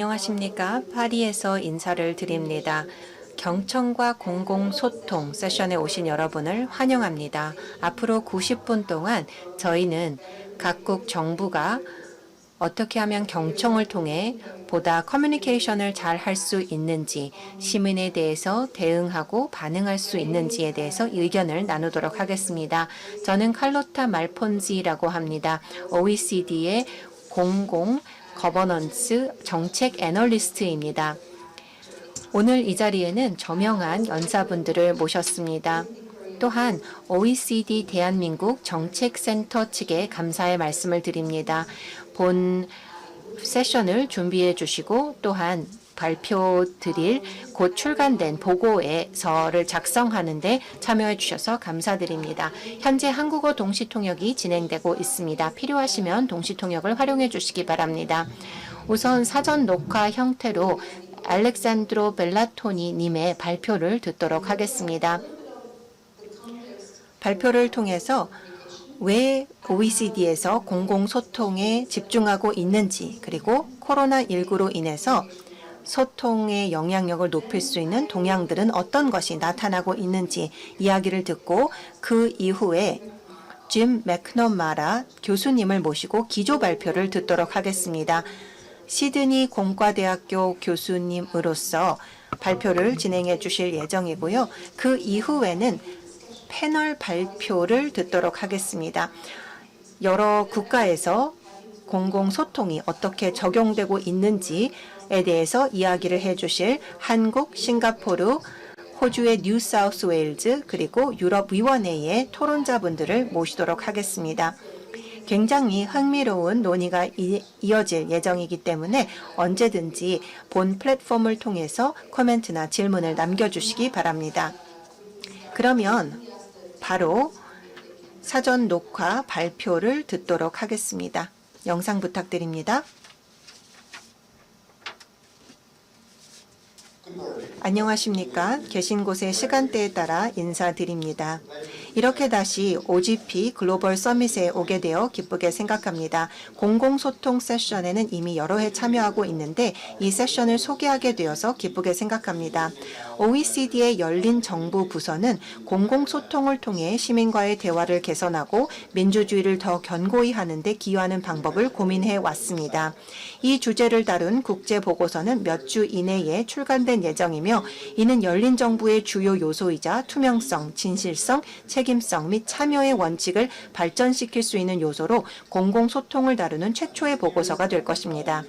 안녕하십니까. 파리에서 인사를 드립니다. 경청과 공공소통 세션에 오신 여러분을 환영합니다. 앞으로 90분 동안 저희는 각국 정부가 어떻게 하면 경청을 통해 보다 커뮤니케이션을 잘 할 수 있는지, 시민에 대해서 대응하고 반응할 수 있는지에 대해서 의견을 나누도록 하겠습니다. 저는 칼로타 말폰지라고 합니다. OECD의 공공 거버넌스 정책 애널리스트입니다. 오늘 이 자리에는 저명한 연사분들을 모셨습니다. 또한 OECD 대한민국 정책센터 측에 감사의 말씀을 드립니다. 본 세션을 준비해 주시고 또한 발표 드릴 곧 출간된 보고서를 작성하는 데 참여해 주셔서 감사드립니다. 현재 한국어 동시통역이 진행되고 있습니다. 필요하시면 동시통역을 활용해 주시기 바랍니다. 우선 사전 녹화 형태로 알렉산드로 벨라토니 님의 발표를 듣도록 하겠습니다. 발표를 통해서 왜 OECD에서 공공소통에 집중하고 있는지, 그리고 코로나19로 인해서 소통의 영향력을 높일 수 있는 동향들은 어떤 것이 나타나고 있는지 이야기를 듣고 그 이후에 짐 맥너마라 교수님을 모시고 기조 발표를 듣도록 하겠습니다. 시드니 공과대학교 교수님으로서 발표를 진행해 주실 예정이고요. 그 이후에는 패널 발표를 듣도록 하겠습니다. 여러 국가에서 공공소통이 어떻게 적용되고 있는지에 대해서 이야기를 해주실 한국, 싱가포르, 호주의 뉴사우스웨일즈 그리고 유럽위원회의 토론자분들을 모시도록 하겠습니다. 굉장히 흥미로운 논의가 이어질 예정이기 때문에 언제든지 본 플랫폼을 통해서 코멘트나 질문을 남겨주시기 바랍니다. 그러면 바로 사전 녹화 발표를 듣도록 하겠습니다. 영상 부탁드립니다. 안녕하십니까. 계신 곳의 시간대에 따라 인사드립니다. 이렇게 다시 OGP 글로벌 서밋에 오게 되어 기쁘게 생각합니다. 공공소통 세션에는 이미 여러 해 참여하고 있는데 이 세션을 소개하게 되어서 기쁘게 생각합니다. OECD의 열린 정부 부서는 공공소통을 통해 시민과의 대화를 개선하고 민주주의를 더 견고히 하는 데 기여하는 방법을 고민해 왔습니다. 이 주제를 다룬 국제보고서는 몇 주 이내에 출간된 예정이며 이는 열린 정부의 주요 요소이자 투명성, 진실성, 책임성 및 참여의 원칙을 발전시킬 수 있는 요소로 공공소통을 다루는 최초의 보고서가 될 것입니다.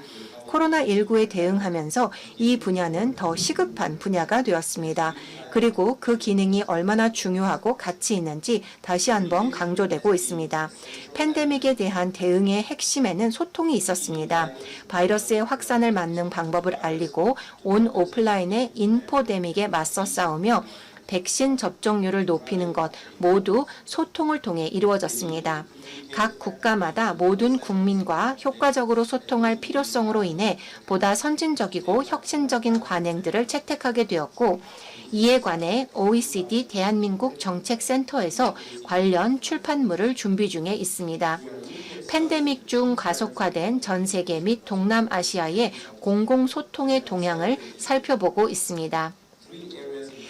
코로나19에 대응하면서 이 분야는 더 시급한 분야가 되었습니다. 그리고 그 기능이 얼마나 중요하고 가치 있는지 다시 한번 강조되고 있습니다. 팬데믹에 대한 대응의 핵심에는 소통이 있었습니다. 바이러스의 확산을 막는 방법을 알리고 온 오프라인의 인포데믹에 맞서 싸우며 백신 접종률을 높이는 것 모두 소통을 통해 이루어졌습니다. 각 국가마다 모든 국민과 효과적으로 소통할 필요성으로 인해 보다 선진적이고 혁신적인 관행들을 채택하게 되었고 이에 관해 OECD 대한민국 정책센터에서 관련 출판물을 준비 중에 있습니다. 팬데믹 중 가속화된 전 세계 및 동남아시아의 공공소통의 동향을 살펴보고 있습니다.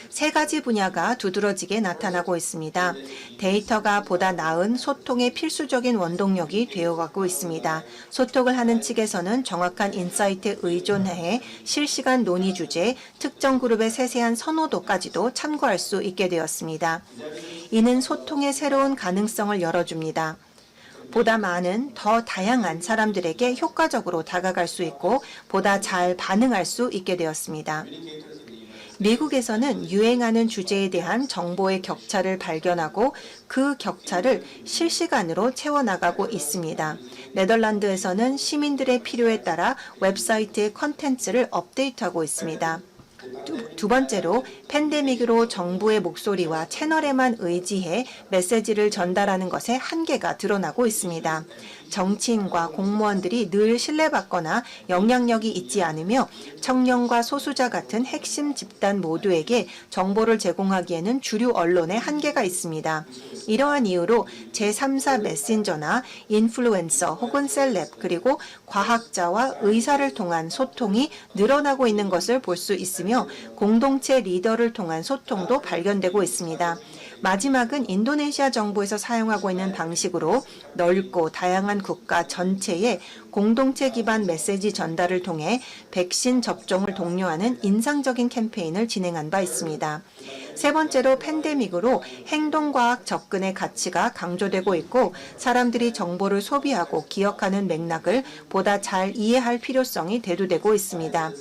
세 가지 분야가 두드러지게 나타나고 있습니다. 데이터가 보다 나은 소통의 필수적인 원동력이 되어가고 있습니다. 소통을 하는 측에서는 정확한 인사이트에 의존해 실시간 논의 주제, 특정 그룹의 세세한 선호도까지도 참고할 수 있게 되었습니다. 이는 소통의 새로운 가능성을 열어줍니다. 보다 많은 더 다양한 사람들에게 효과적으로 다가갈 수 있고 보다 잘 반응할 수 있게 되었습니다. 미국에서는 유행하는 주제에 대한 정보의 격차를 발견하고 그 격차를 실시간으로 채워나가고 있습니다. 네덜란드에서는 시민들의 필요에 따라 웹사이트의 컨텐츠를 업데이트하고 있습니다. 두 번째로 팬데믹으로 정부의 목소리와 채널에만 의지해 메시지를 전달하는 것에 한계가 드러나고 있습니다. 정치인과 공무원들이 늘 신뢰받거나 영향력이 있지 않으며 청년과 소수자 같은 핵심 집단 모두에게 정보를 제공하기에는 주류 언론의 한계가 있습니다. 이러한 이유로 제3사 메신저나 인플루엔서 혹은 셀렙 그리고 과학자와 의사를 통한 소통이 늘어나고 있는 것을 볼 수 있으며 공동체 리더를 통한 소통도 발견되고 있습니다. 마지막은 인도네시아 정부에서 사용하고 있는 방식으로 넓고 다양한 국가 전체의 공동체 기반 메시지 전달을 통해 백신 접종을 독려하는 인상적인 캠페인을 진행한 바 있습니다. 세 번째로 팬데믹으로 행동과학 접근의 가치가 강조되고 있고 사람들이 정보를 소비하고 기억하는 맥락을 보다 잘 이해할 필요성이 대두되고 있습니다.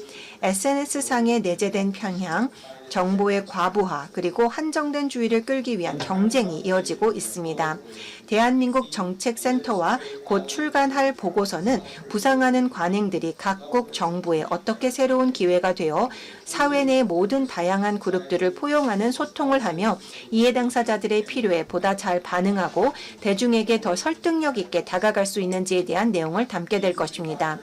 SNS상에 내재된 편향, 정보의 과부하 그리고 한정된 주의를 끌기 위한 경쟁이 이어지고 있습니다. 대한민국 정책센터와 곧 출간할 보고서는 부상하는 관행들이 각국 정부에 어떻게 새로운 기회가 되어 사회 내 모든 다양한 그룹들을 포용하는 소통을 하며 이해 당사자들의 필요에 보다 잘 반응하고 대중에게 더 설득력 있게 다가갈 수 있는지에 대한 내용을 담게 될 것입니다.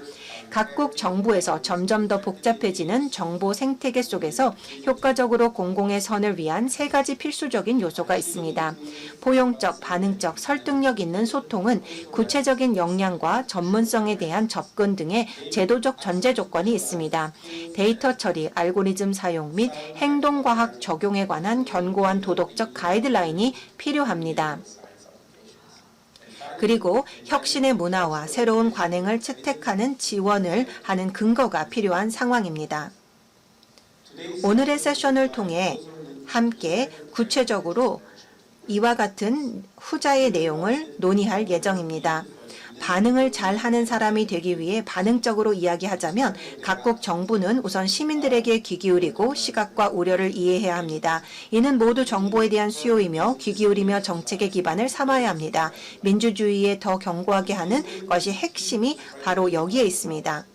각국 정부에서 점점 더 복잡해지는 정보 생태계 속에서 효과적으로 공공의 선을 위한 세 가지 필수적인 요소가 있습니다. 포용적, 반응적, 설득력 있는 소통은 구체적인 역량과 전문성에 대한 접근 등의 제도적 전제 조건이 있습니다. 데이터 처리, 알고리즘 사용 및 행동과학 적용에 관한 견고한 도덕적 가이드라인이 필요합니다. 그리고 혁신의 문화와 새로운 관행을 채택하는 지원을 하는 근거가 필요한 상황입니다. 오늘의 세션을 통해 함께 구체적으로 이와 같은 후자의 내용을 논의할 예정입니다. 반응을 잘 하는 사람이 되기 위해 반응적으로 이야기하자면 각국 정부는 우선 시민들에게 귀 기울이고 시각과 우려를 이해해야 합니다. 이는 모두 정보에 대한 수요이며 귀 기울이며 정책의 기반을 삼아야 합니다. 민주주의에 더 견고하게 하는 것이 핵심이 바로 여기에 있습니다.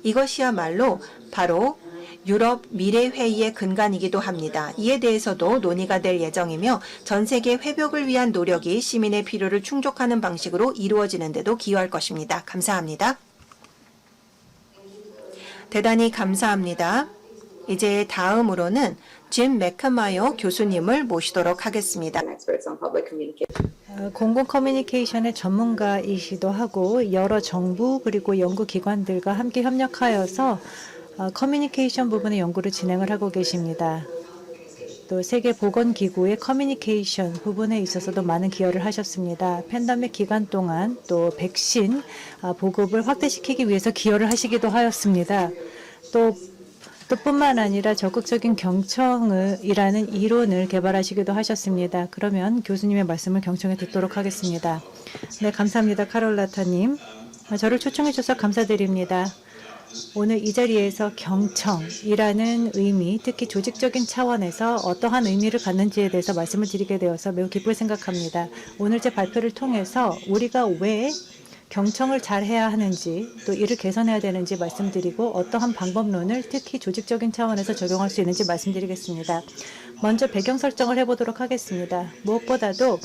이것이야말로 바로 유럽 미래회의의 근간이기도 합니다. 이에 대해서도 논의가 될 예정이며 전 세계 회복을 위한 노력이 시민의 필요를 충족하는 방식으로 이루어지는 데도 기여할 것입니다. 감사합니다. 대단히 감사합니다. 이제 다음으로는 짐 맥커마이어 교수님을 모시도록 하겠습니다. 공공 커뮤니케이션의 전문가이시도 하고 여러 정부 그리고 연구기관들과 함께 협력하여서 커뮤니케이션 부분의 연구를 진행을 하고 계십니다. 또 세계보건기구의 커뮤니케이션 부분에 있어서도 많은 기여를 하셨습니다. 팬데믹 기간 동안 또 백신 보급을 확대시키기 위해서 기여를 하시기도 하였습니다. 또 뿐만 아니라 적극적인 경청이라는 이론을 개발하시기도 하셨습니다. 그러면 교수님의 말씀을 경청해 듣도록 하겠습니다. 네, 감사합니다. 카롤라타님. 저를 초청해 주셔서 감사드립니다. 오늘 이 자리에서 경청이라는 의미, 특히 조직적인 차원에서 어떠한 의미를 갖는지에 대해서 말씀을 드리게 되어서 매우 기쁘게 생각합니다. 오늘 제 발표를 통해서 우리가 왜 경청을 잘 해야 하는지 또 이를 개선해야 되는지 말씀드리고 어떠한 방법론을 특히 조직적인 차원에서 적용할 수 있는지 말씀드리겠습니다. 먼저 배경 설정을 해보도록 하겠습니다. 무엇보다도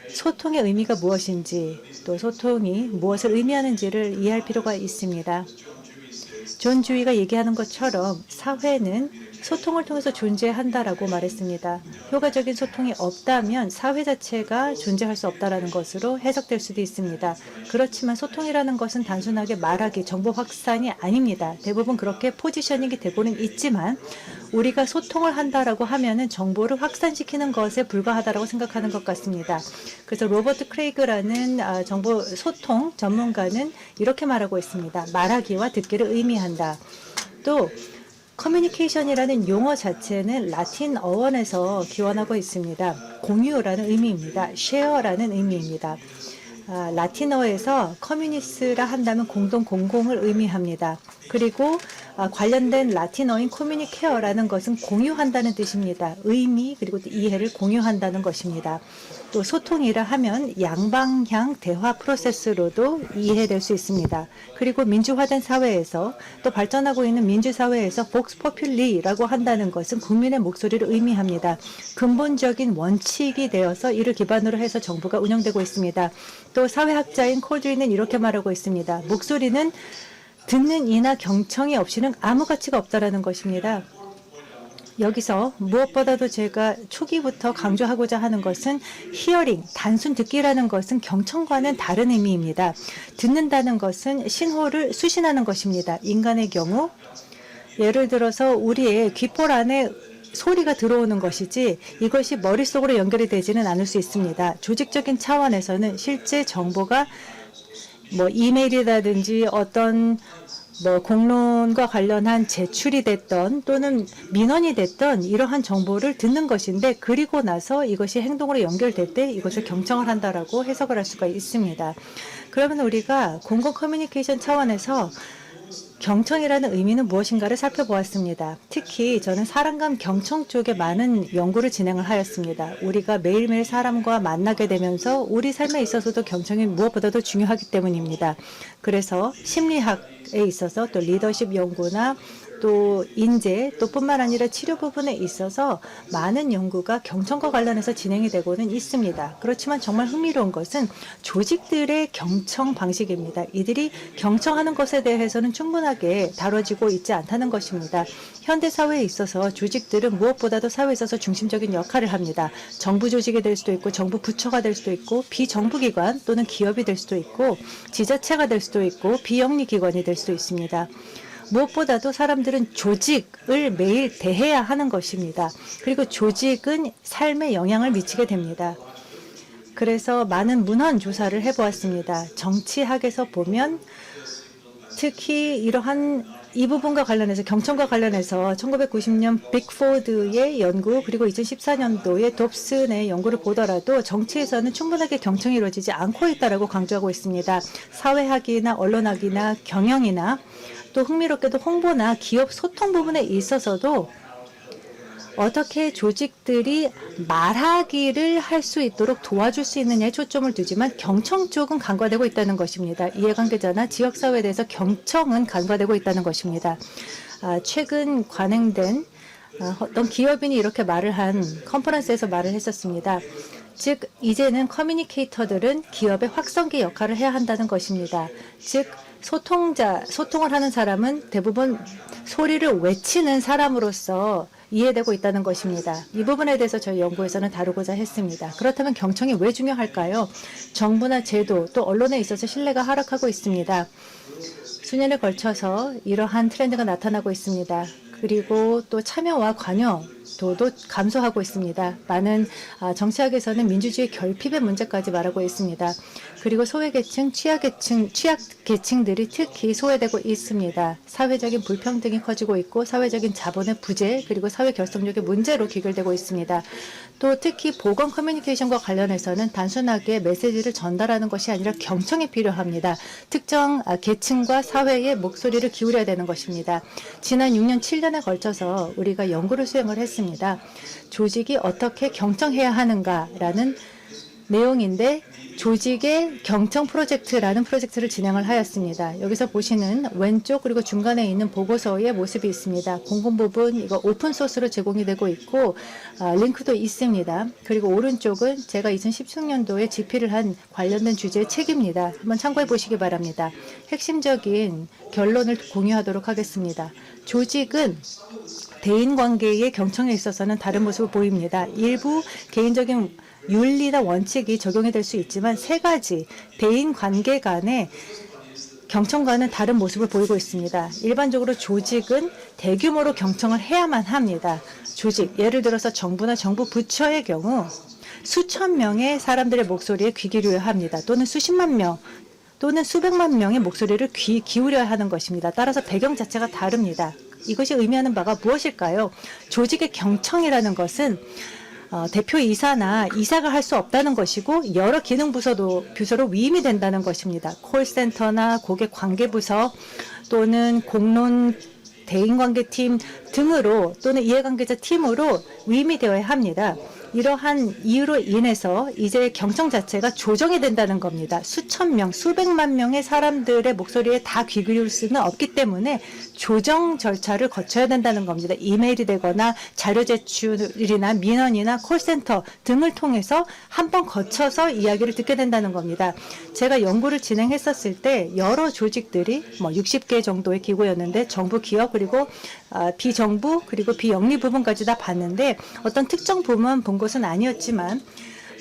소통의 의미가 무엇인지 또 소통이 무엇을 의미하는지를 이해할 필요가 있습니다. 존 주이가 얘기하는 것처럼 사회는 소통을 통해서 존재한다라고 말했습니다. 효과적인 소통이 없다면 사회 자체가 존재할 수 없다라는 것으로 해석될 수도 있습니다. 그렇지만 소통이라는 것은 단순하게 말하기, 정보 확산이 아닙니다. 대부분 그렇게 포지셔닝이 되고는 있지만 우리가 소통을 한다라고 하면은 정보를 확산시키는 것에 불과하다라고 생각하는 것 같습니다. 그래서 로버트 크레이그라는 정보 소통 전문가는 이렇게 말하고 있습니다. 말하기와 듣기를 의미한다. 또 커뮤니케이션이라는 용어 자체는 라틴 어원에서 기원하고 있습니다. 공유라는 의미입니다. 쉐어라는 의미입니다. 라틴어에서 커뮤니스라 한다면 공동, 공공을 의미합니다. 그리고 관련된 라틴어인 커뮤니케어라는 것은 공유한다는 뜻입니다. 의미 그리고 또 이해를 공유한다는 것입니다. 또 소통이라 하면 양방향 대화 프로세스로도 이해될 수 있습니다. 그리고 민주화된 사회에서 또 발전하고 있는 민주사회에서 복스 포퓰리라고 한다는 것은 국민의 목소리를 의미합니다. 근본적인 원칙이 되어서 이를 기반으로 해서 정부가 운영되고 있습니다. 또 사회학자인 콜드린은 이렇게 말하고 있습니다. 목소리는 듣는 이나 경청이 없이는 아무 가치가 없다라는 것입니다. 여기서 무엇보다도 제가 초기부터 강조하고자 하는 것은 히어링, 단순 듣기라는 것은 경청과는 다른 의미입니다. 듣는다는 것은 신호를 수신하는 것입니다. 인간의 경우 예를 들어서 우리의 귓볼 안에 소리가 들어오는 것이지 이것이 머릿속으로 연결이 되지는 않을 수 있습니다. 조직적인 차원에서는 실제 정보가 이메일이라든지 어떤 공론과 관련한 제출이 됐던 또는 민원이 됐던 이러한 정보를 듣는 것인데 그리고 나서 이것이 행동으로 연결될 때 이것을 경청을 한다라고 해석을 할 수가 있습니다. 그러면 우리가 공공 커뮤니케이션 차원에서 경청이라는 의미는 무엇인가를 살펴보았습니다. 특히 저는 사람감 경청 쪽에 많은 연구를 진행을 하였습니다. 우리가 매일매일 사람과 만나게 되면서 우리 삶에 있어서도 경청이 무엇보다도 중요하기 때문입니다. 그래서 심리학에 있어서 또 리더십 연구나 또 인재 또 뿐만 아니라 치료 부분에 있어서 많은 연구가 경청과 관련해서 진행이 되고는 있습니다. 그렇지만 정말 흥미로운 것은 조직들의 경청 방식입니다. 이들이 경청하는 것에 대해서는 충분하게 다뤄지고 있지 않다는 것입니다. 현대 사회에 있어서 조직들은 무엇보다도 사회에 있어서 중심적인 역할을 합니다. 정부 조직이 될 수도 있고 정부 부처가 될 수도 있고 비정부기관 또는 기업이 될 수도 있고 지자체가 될 수도 있고 비영리 기관이 될 수도 있습니다. 무엇보다도 사람들은 조직을 매일 대해야 하는 것입니다. 그리고 조직은 삶에 영향을 미치게 됩니다. 그래서 많은 문헌 조사를 해보았습니다. 정치학에서 보면 특히 이러한 이 부분과 관련해서 경청과 관련해서 1990년 빅포드의 연구 그리고 2014년도에 dobson의 연구를 보더라도 정치에서는 충분하게 경청이 이루어지지 않고 있다고 강조하고 있습니다. 사회학이나 언론학이나 경영이나 또 흥미롭게도 홍보나 기업 소통 부분에 있어서도 어떻게 조직들이 말하기를 할 수 있도록 도와줄 수 있느냐에 초점을 두지만 경청 쪽은 간과되고 있다는 것입니다. 이해관계자나 지역사회에 대해서 경청은 간과되고 있다는 것입니다. 최근 관행된 어떤 기업인이 이렇게 말을 한 컨퍼런스에서 말을 했었습니다. 즉 이제는 커뮤니케이터들은 기업의 확성기 역할을 해야 한다는 것입니다. 즉 소통을 하는 사람은 대부분 소리를 외치는 사람으로서 이해되고 있다는 것입니다. 이 부분에 대해서 저희 연구에서는 다루고자 했습니다. 그렇다면 경청이 왜 중요할까요? 정부나 제도 또 언론에 있어서 신뢰가 하락하고 있습니다. 수년에 걸쳐서 이러한 트렌드가 나타나고 있습니다. 그리고 또 참여와 관여도도 감소하고 있습니다. 많은 정치학에서는 민주주의 결핍의 문제까지 말하고 있습니다. 그리고 소외계층, 취약계층들이 특히 소외되고 있습니다. 사회적인 불평등이 커지고 있고 사회적인 자본의 부재 그리고 사회 결속력의 문제로 귀결되고 있습니다. 또 특히 보건 커뮤니케이션과 관련해서는 단순하게 메시지를 전달하는 것이 아니라 경청이 필요합니다. 특정 계층과 사회의 목소리를 기울여야 되는 것입니다. 지난 6년, 7년에 걸쳐서 우리가 연구를 수행을 했습니다. 조직이 어떻게 경청해야 하는가라는 내용인데 조직의 경청 프로젝트라는 프로젝트를 진행을 하였습니다. 여기서 보시는 왼쪽 그리고 중간에 있는 보고서의 모습이 있습니다. 공공 부분 이거 오픈 소스로 제공이 되고 있고 링크도 있습니다. 그리고 오른쪽은 제가 2016년도에 집필을 한 관련된 주제의 책입니다. 한번 참고해 보시기 바랍니다. 핵심적인 결론을 공유하도록 하겠습니다. 조직은 대인관계의 경청에 있어서는 다른 모습을 보입니다. 일부 개인적인 윤리나 원칙이 적용이 될 수 있지만 세 가지 대인관계 간의 경청과는 다른 모습을 보이고 있습니다. 일반적으로 조직은 대규모로 경청을 해야만 합니다. 조직, 예를 들어서 정부나 정부 부처의 경우 수천 명의 사람들의 목소리에 귀 기울여야 합니다. 또는 수십만 명 또는 수백만 명의 목소리를 기울여야 하는 것입니다. 따라서 배경 자체가 다릅니다. 이것이 의미하는 바가 무엇일까요? 조직의 경청이라는 것은 대표이사나 이사가 할 수 없다는 것이고 여러 기능 부서로 위임이 된다는 것입니다. 콜센터나 고객 관계부서 또는 공론 대인관계팀 등으로 또는 이해관계자 팀으로 위임되어야 합니다. 이러한 이유로 인해서 이제 경청 자체가 조정이 된다는 겁니다. 수천 명, 수백만 명의 사람들의 목소리에 다 귀 기울 수는 없기 때문에 조정 절차를 거쳐야 된다는 겁니다. 이메일이 되거나 자료 제출이나 민원이나 콜센터 등을 통해서 한 번 거쳐서 이야기를 듣게 된다는 겁니다. 제가 연구를 진행했었을 때 여러 조직들이 60개 정도의 기구였는데 정부, 기업, 그리고 비정부, 그리고 비영리 부분까지 다 봤는데 어떤 특정 부분 본 것은 아니었지만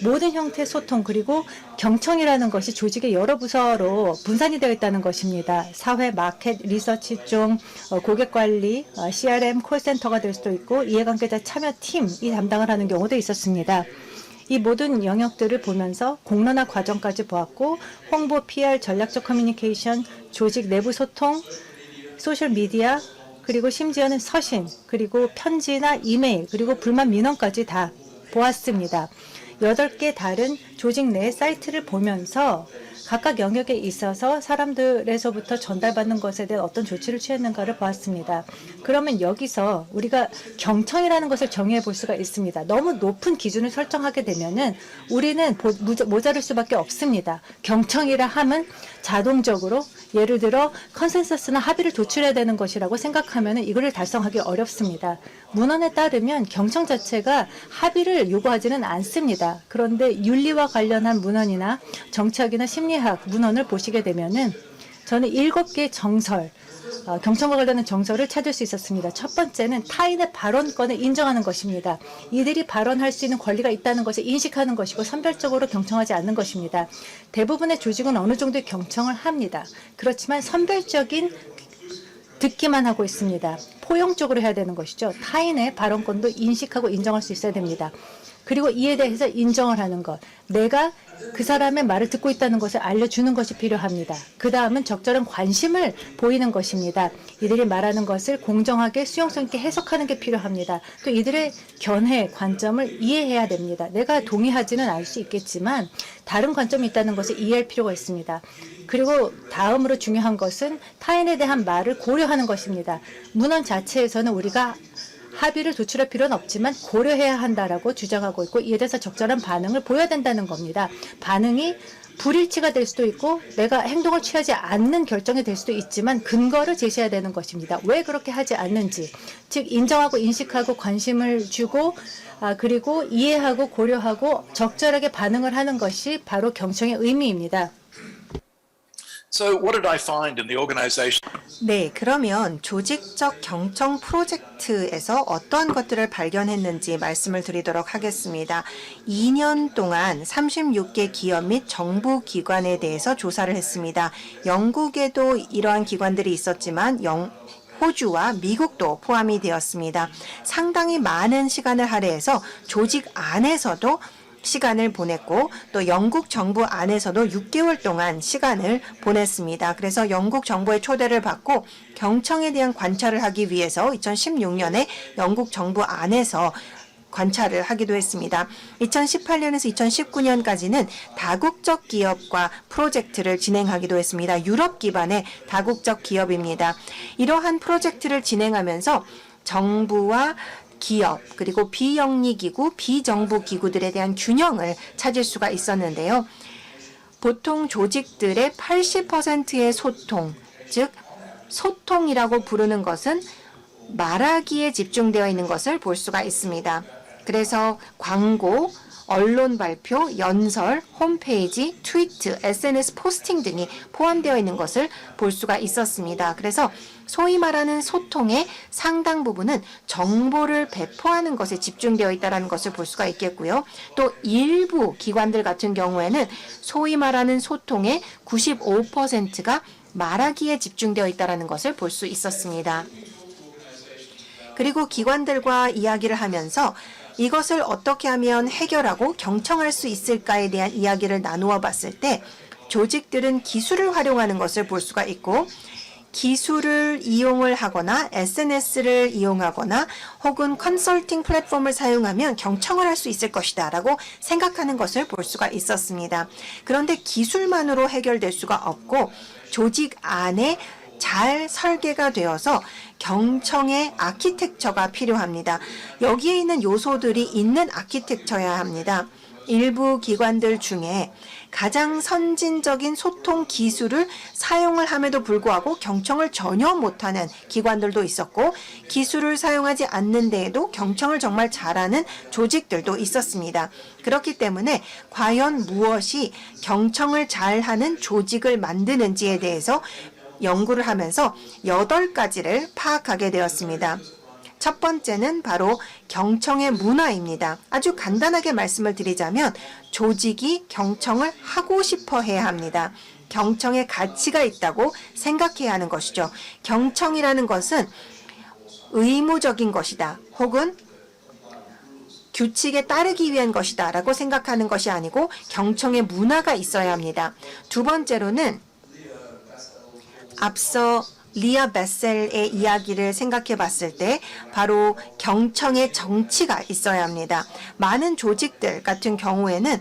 모든 형태의 소통 그리고 경청이라는 것이 조직의 여러 부서로 분산이 되어 있다는 것입니다. 사회, 마켓, 리서치 쪽, 고객관리, CRM, 콜센터가 될 수도 있고 이해관계자 참여팀이 담당을 하는 경우도 있었습니다. 이 모든 영역들을 보면서 공론화 과정까지 보았고 홍보, PR, 전략적 커뮤니케이션, 조직 내부 소통, 소셜미디어, 그리고 심지어는 서신, 그리고 편지나 이메일, 그리고 불만 민원까지 다 보았습니다. 8개 다른 조직 내 사이트를 보면서 각각 영역에 있어서 사람들에서부터 전달받는 것에 대한 어떤 조치를 취했는가를 보았습니다. 그러면 여기서 우리가 경청이라는 것을 정의해 볼 수가 있습니다. 너무 높은 기준을 설정하게 되면은 우리는 모자랄 수밖에 없습니다. 경청이라 함은 자동적으로 예를 들어 컨센서스나 합의를 도출해야 되는 것이라고 생각하면 이거를 달성하기 어렵습니다. 문헌에 따르면 경청 자체가 합의를 요구하지는 않습니다. 그런데 윤리와 관련한 문헌이나 정치학이나 심리학 문헌을 보시게 되면은 저는 7개의 정설, 경청과 관련된 정설을 찾을 수 있었습니다. 첫 번째는 타인의 발언권을 인정하는 것입니다. 이들이 발언할 수 있는 권리가 있다는 것을 인식하는 것이고 선별적으로 경청하지 않는 것입니다. 대부분의 조직은 어느 정도의 경청을 합니다. 그렇지만 선별적인 듣기만 하고 있습니다. 포용적으로 해야 되는 것이죠. 타인의 발언권도 인식하고 인정할 수 있어야 됩니다. 그리고 이에 대해서 인정을 하는 것. 내가 그 사람의 말을 듣고 있다는 것을 알려주는 것이 필요합니다. 그 다음은 적절한 관심을 보이는 것입니다. 이들이 말하는 것을 공정하게 수용성 있게 해석하는 게 필요합니다. 또 이들의 견해, 관점을 이해해야 됩니다. 내가 동의하지는 않을 수 있겠지만 다른 관점이 있다는 것을 이해할 필요가 있습니다. 그리고 다음으로 중요한 것은 타인에 대한 말을 고려하는 것입니다. 문헌 자체에서는 우리가 합의를 도출할 필요는 없지만 고려해야 한다라고 주장하고 있고 이에 대해서 적절한 반응을 보여야 된다는 겁니다. 반응이 불일치가 될 수도 있고 내가 행동을 취하지 않는 결정이 될 수도 있지만 근거를 제시해야 되는 것입니다. 왜 그렇게 하지 않는지, 즉 인정하고 인식하고 관심을 주고 그리고 이해하고 고려하고 적절하게 반응을 하는 것이 바로 경청의 의미입니다. So what did I find in the organization? 네, 그러면 조직적 경청 프로젝트에서 어떤 것들을 발견했는지 말씀을 드리도록 하겠습니다. 2년 동안 36개 기업 및 정부 기관에 대해서 조사를 했습니다. 영국에도 이러한 기관들이 있었지만 호주와 미국도 포함이 되었습니다. 상당히 많은 시간을 할애해서 조직 안에서도 시간을 보냈고 또 영국 정부 안에서도 6개월 동안 시간을 보냈습니다. 그래서 영국 정부의 초대를 받고 경청에 대한 관찰을 하기 위해서 2016년에 영국 정부 안에서 관찰을 하기도 했습니다. 2018년에서 2019년까지는 다국적 기업과 프로젝트를 진행하기도 했습니다. 유럽 기반의 다국적 기업입니다. 이러한 프로젝트를 진행하면서 정부와 기업 그리고 비영리기구, 비정부 기구들에 대한 균형을 찾을 수가 있었는데요. 보통 조직들의 80%의 소통, 즉 소통이라고 부르는 것은 말하기에 집중되어 있는 것을 볼 수가 있습니다. 그래서 광고, 언론 발표, 연설, 홈페이지, 트위트, SNS 포스팅 등이 포함되어 있는 것을 볼 수가 있었습니다. 그래서 소위 말하는 소통의 상당 부분은 정보를 배포하는 것에 집중되어 있다는 것을 볼 수가 있겠고요. 또 일부 기관들 같은 경우에는 소위 말하는 소통의 95%가 말하기에 집중되어 있다는 것을 볼 수 있었습니다. 그리고 기관들과 이야기를 하면서 이것을 어떻게 하면 해결하고 경청할 수 있을까에 대한 이야기를 나누어 봤을 때 조직들은 기술을 활용하는 것을 볼 수가 있고 기술을 이용을 하거나 SNS를 이용하거나 혹은 컨설팅 플랫폼을 사용하면 경청을 할 수 있을 것이다 라고 생각하는 것을 볼 수가 있었습니다. 그런데 기술만으로 해결될 수가 없고 조직 안에 잘 설계가 되어서 경청의 아키텍처가 필요합니다. 여기에 있는 요소들이 있는 아키텍처여야 합니다. 일부 기관들 중에 가장 선진적인 소통 기술을 사용을 함에도 불구하고 경청을 전혀 못하는 기관들도 있었고, 기술을 사용하지 않는 데에도 경청을 정말 잘하는 조직들도 있었습니다. 그렇기 때문에 과연 무엇이 경청을 잘하는 조직을 만드는지에 대해서 연구를 하면서 8가지를 파악하게 되었습니다. 첫 번째는 바로 경청의 문화입니다. 아주 간단하게 말씀을 드리자면 조직이 경청을 하고 싶어 해야 합니다. 경청의 가치가 있다고 생각해야 하는 것이죠. 경청이라는 것은 의무적인 것이다, 혹은 규칙에 따르기 위한 것이다 라고 생각하는 것이 아니고 경청의 문화가 있어야 합니다. 두 번째로는 앞서 리아 베셀의 이야기를 생각해 봤을 때 바로 경청의 정치가 있어야 합니다. 많은 조직들 같은 경우에는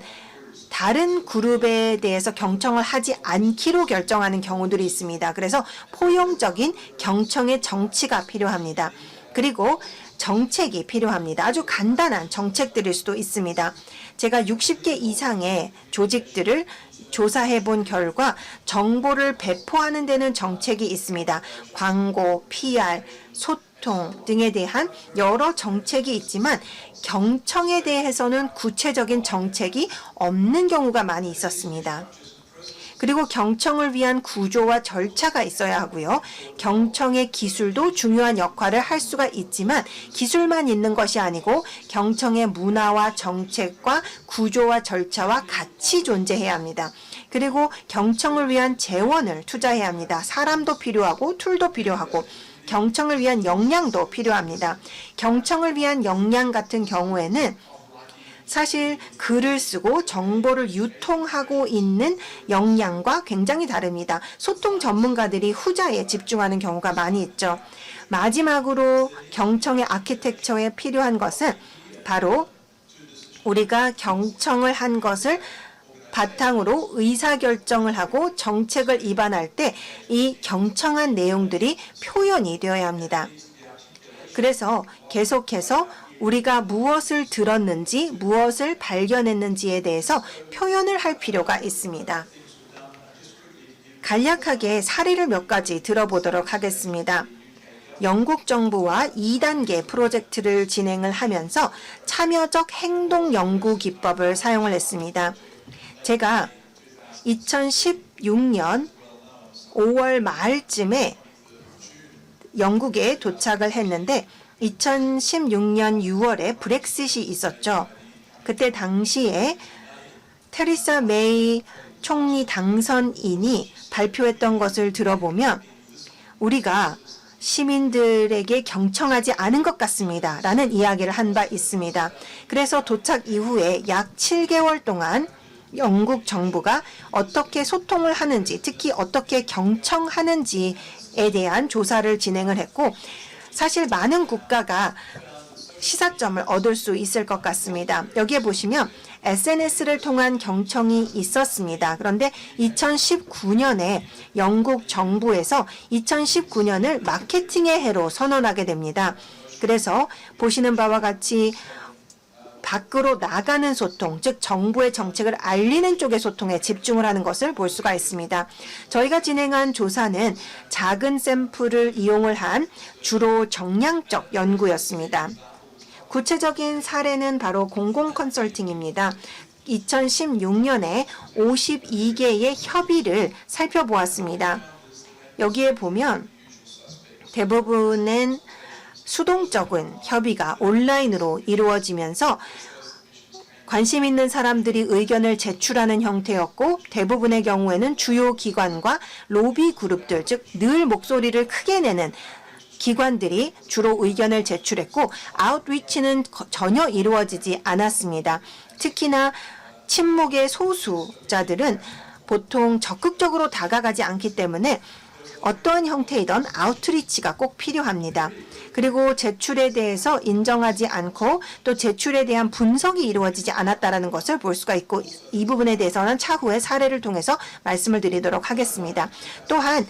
다른 그룹에 대해서 경청을 하지 않기로 결정하는 경우들이 있습니다. 그래서 포용적인 경청의 정치가 필요합니다. 그리고 정책이 필요합니다. 아주 간단한 정책들일 수도 있습니다. 제가 60개 이상의 조직들을 조사해 본 결과 정보를 배포하는 데는 정책이 있습니다. 광고, PR, 소통 등에 대한 여러 정책이 있지만 경청에 대해서는 구체적인 정책이 없는 경우가 많이 있었습니다. 그리고 경청을 위한 구조와 절차가 있어야 하고요. 경청의 기술도 중요한 역할을 할 수가 있지만 기술만 있는 것이 아니고 경청의 문화와 정책과 구조와 절차와 같이 존재해야 합니다. 그리고 경청을 위한 재원을 투자해야 합니다. 사람도 필요하고 툴도 필요하고 경청을 위한 역량도 필요합니다. 경청을 위한 역량 같은 경우에는 사실 글을 쓰고 정보를 유통하고 있는 역량과 굉장히 다릅니다. 소통 전문가들이 후자에 집중하는 경우가 많이 있죠. 마지막으로 경청의 아키텍처에 필요한 것은 바로 우리가 경청을 한 것을 바탕으로 의사결정을 하고 정책을 입안할 때 이 경청한 내용들이 표현이 되어야 합니다. 그래서 계속해서 우리가 무엇을 들었는지, 무엇을 발견했는지에 대해서 표현을 할 필요가 있습니다. 간략하게 사례를 몇 가지 들어보도록 하겠습니다. 영국 정부와 2단계 프로젝트를 진행을 하면서 참여적 행동 연구 기법을 사용을 했습니다. 제가 2016년 5월 말쯤에 영국에 도착을 했는데 2016년 6월에 브렉시트이 있었죠. 그때 당시에 테리사 메이 총리 당선인이 발표했던 것을 들어보면 우리가 시민들에게 경청하지 않은 것 같습니다. 라는 이야기를 한 바 있습니다. 그래서 도착 이후에 약 7개월 동안 영국 정부가 어떻게 소통을 하는지, 특히 어떻게 경청하는지에 대한 조사를 진행을 했고, 사실 많은 국가가 시사점을 얻을 수 있을 것 같습니다. 여기에 보시면 SNS를 통한 경청이 있었습니다. 그런데 2019년에 영국 정부에서 2019년을 마케팅의 해로 선언하게 됩니다. 그래서 보시는 바와 같이 밖으로 나가는 소통, 즉 정부의 정책을 알리는 쪽의 소통에 집중을 하는 것을 볼 수가 있습니다. 저희가 진행한 조사는 작은 샘플을 이용을 한 주로 정량적 연구였습니다. 구체적인 사례는 바로 공공 컨설팅입니다. 2016년에 52개의 협의를 살펴보았습니다. 여기에 보면 대부분은 수동적인 협의가 온라인으로 이루어지면서 관심 있는 사람들이 의견을 제출하는 형태였고, 대부분의 경우에는 주요 기관과 로비 그룹들, 즉 늘 목소리를 크게 내는 기관들이 주로 의견을 제출했고, 아웃리치는 전혀 이루어지지 않았습니다. 특히나 친목의 소수자들은 보통 적극적으로 다가가지 않기 때문에 어떠한 형태이든 아웃리치가 꼭 필요합니다. 그리고 제출에 대해서 인정하지 않고 또 제출에 대한 분석이 이루어지지 않았다는 것을 볼 수가 있고, 이 부분에 대해서는 차후에 사례를 통해서 말씀을 드리도록 하겠습니다. 또한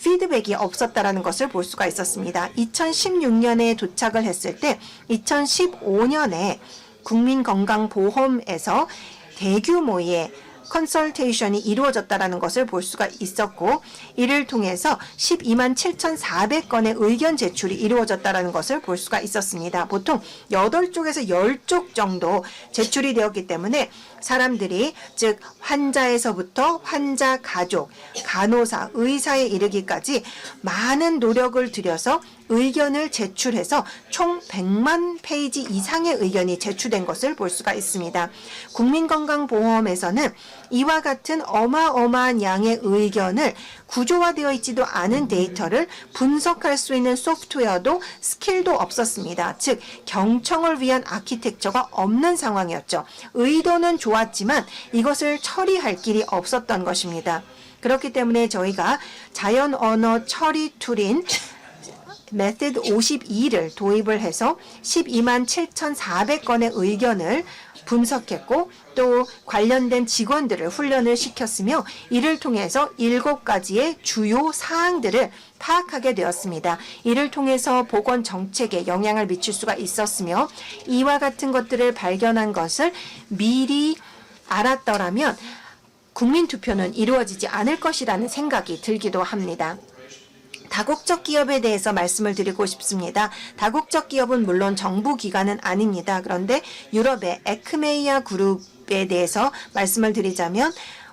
피드백이 없었다라는 것을 볼 수가 있었습니다. 2016년에 도착을 했을 때 2015년에 국민건강보험에서 대규모의 컨설테이션이 이루어졌다라는 것을 볼 수가 있었고, 이를 통해서 12만 7,400건의 의견 제출이 이루어졌다라는 것을 볼 수가 있었습니다. 보통 8쪽에서 10쪽 정도 제출이 되었기 때문에 사람들이, 즉 환자에서부터 환자 가족, 간호사, 의사에 이르기까지 많은 노력을 들여서 의견을 제출해서 총 100만 페이지 이상의 의견이 제출된 것을 볼 수가 있습니다. 국민건강보험에서는 이와 같은 어마어마한 양의 의견을 구조화되어 있지도 않은 데이터를 분석할 수 있는 소프트웨어도 스킬도 없었습니다. 즉 경청을 위한 아키텍처가 없는 상황이었죠. 의도는 좋았지만 이것을 처리할 길이 없었던 것입니다. 그렇기 때문에 저희가 자연 언어 처리 툴인 메시드 52를 도입을 해서 12만 7,400건의 의견을 분석했고, 또 관련된 직원들을 훈련을 시켰으며, 이를 통해서 7가지의 주요 사항들을 파악하게 되었습니다. 이를 통해서 보건 정책에 영향을 미칠 수가 있었으며, 이와 같은 것들을 발견한 것을 미리 알았더라면 국민투표는 이루어지지 않을 것이라는 생각이 들기도 합니다. 다국적 기업에 대해서 말씀을 드리고 싶습니다. 다국적 기업은 물론 정부 기관은 아닙니다. 그런데 유럽의 에크메이아 그룹에 대해서 말씀을 드리자면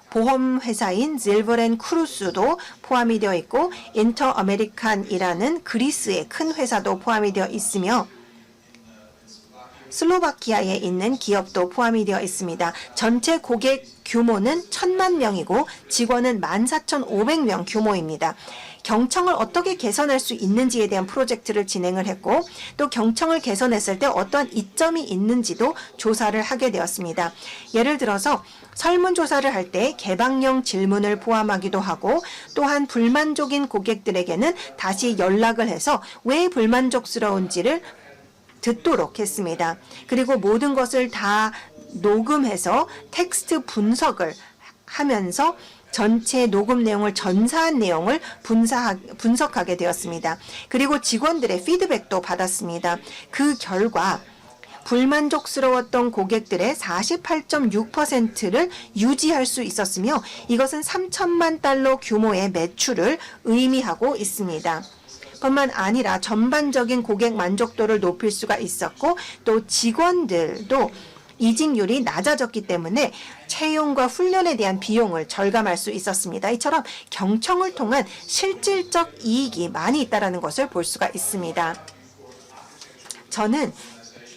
보험 회사인 질버렌 크루스도 포함이 되어 있고, 인터 아메리칸이라는 그리스의 큰 회사도 포함이 되어 있으며, 슬로바키아에 있는 기업도 포함이 되어 있습니다. 전체 고객 규모는 1,000만 명이고 직원은 14,500명 규모입니다. 경청을 어떻게 개선할 수 있는지에 대한 프로젝트를 진행을 했고, 또 경청을 개선했을 때 어떠한 이점이 있는지도 조사를 하게 되었습니다. 예를 들어서 설문조사를 할 때 개방형 질문을 포함하기도 하고, 또한 불만족인 고객들에게는 다시 연락을 해서 왜 불만족스러운지를 듣도록 했습니다. 그리고 모든 것을 다 녹음해서 텍스트 분석을 하면서 전체 녹음 내용을 전사한 내용을 분석하게 되었습니다. 그리고 직원들의 피드백도 받았습니다. 그 결과 불만족스러웠던 고객들의 48.6%를 유지할 수 있었으며, 이것은 3천만 달러 규모의 매출을 의미하고 있습니다. 뿐만 아니라 전반적인 고객 만족도를 높일 수가 있었고, 또 직원들도 이직률이 낮아졌기 때문에 채용과 훈련에 대한 비용을 절감할 수 있었습니다. 이처럼 경청을 통한 실질적 이익이 많이 있다는 것을 볼 수가 있습니다. 저는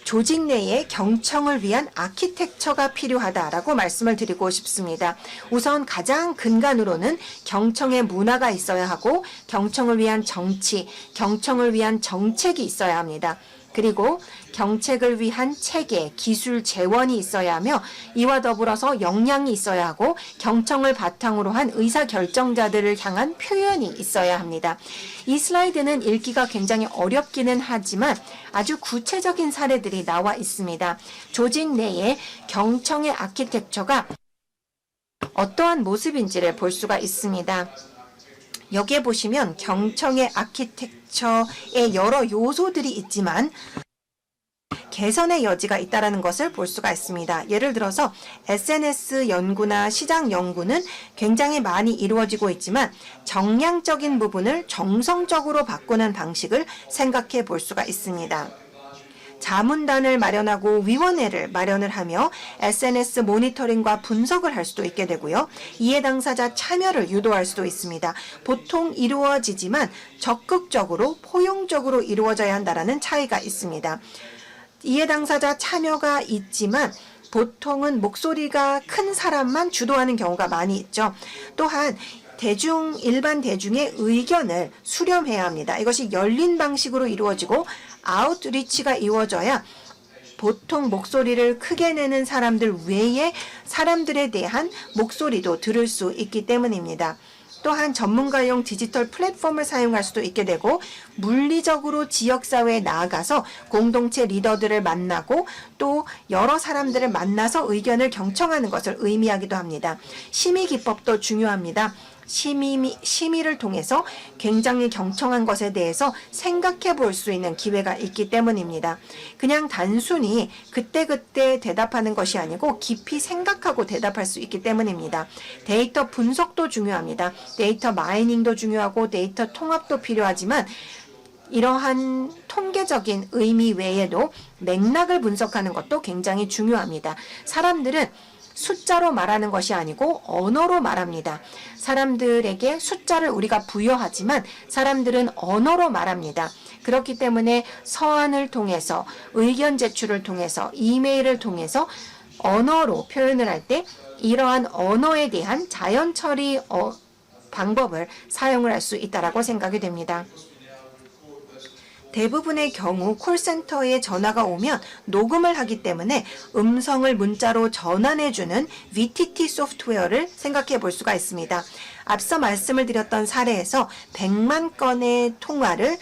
조직 내에 경청을 위한 아키텍처가 필요하다라고 말씀을 드리고 싶습니다. 우선 가장 근간으로는 경청의 문화가 있어야 하고, 경청을 위한 정치, 경청을 위한 정책이 있어야 합니다. 그리고 경책을 위한 체계, 기술 재원이 있어야 하며, 이와 더불어서 역량이 있어야 하고, 경청을 바탕으로 한 의사결정자들을 향한 표현이 있어야 합니다. 이 슬라이드는 읽기가 굉장히 어렵기는 하지만 아주 구체적인 사례들이 나와 있습니다. 조직 내에 경청의 아키텍처가 어떠한 모습인지를 볼 수가 있습니다. 여기에 보시면 경청의 아키텍처의 여러 요소들이 있지만 개선의 여지가 있다는 것을 볼 수가 있습니다. 예를 들어서 SNS 연구나 시장 연구는 굉장히 많이 이루어지고 있지만 정량적인 부분을 정성적으로 바꾸는 방식을 생각해 볼 수가 있습니다. 자문단을 마련하고 위원회를 마련을 하며 SNS 모니터링과 분석을 할 수도 있게 되고요. 이해 당사자 참여를 유도할 수도 있습니다. 보통 이루어지지만 적극적으로 포용적으로 이루어져야 한다는 차이가 있습니다. 이해 당사자 참여가 있지만 보통은 목소리가 큰 사람만 주도하는 경우가 많이 있죠. 또한 일반 대중의 의견을 수렴해야 합니다. 이것이 열린 방식으로 이루어지고 아웃리치가 이루어져야 보통 목소리를 크게 내는 사람들 외에 사람들에 대한 목소리도 들을 수 있기 때문입니다. 또한 전문가용 디지털 플랫폼을 사용할 수도 있게 되고, 물리적으로 지역사회에 나아가서 공동체 리더들을 만나고 또 여러 사람들을 만나서 의견을 경청하는 것을 의미하기도 합니다. 심의 기법도 중요합니다. 심의를 통해서 굉장히 경청한 것에 대해서 생각해 볼 수 있는 기회가 있기 때문입니다. 그냥 단순히 그때그때 대답하는 것이 아니고 깊이 생각하고 대답할 수 있기 때문입니다. 데이터 분석도 중요합니다. 데이터 마이닝도 중요하고 데이터 통합도 필요하지만 이러한 통계적인 의미 외에도 맥락을 분석하는 것도 굉장히 중요합니다. 사람들은 숫자로 말하는 것이 아니고 언어로 말합니다. 사람들에게 숫자를 우리가 부여하지만 사람들은 언어로 말합니다. 그렇기 때문에 서한을 통해서 의견 제출을 통해서 이메일을 통해서 언어로 표현을 할 때 이러한 언어에 대한 자연 처리 방법을 사용을 할 수 있다라고 생각이 됩니다. 대부분의 경우 콜센터에 전화가 오면 녹음을 하기 때문에 음성을 문자로 전환해주는 VTT 소프트웨어를 생각해 볼 수가 있습니다. 앞서 말씀을 드렸던 사례에서 100만 건의 통화를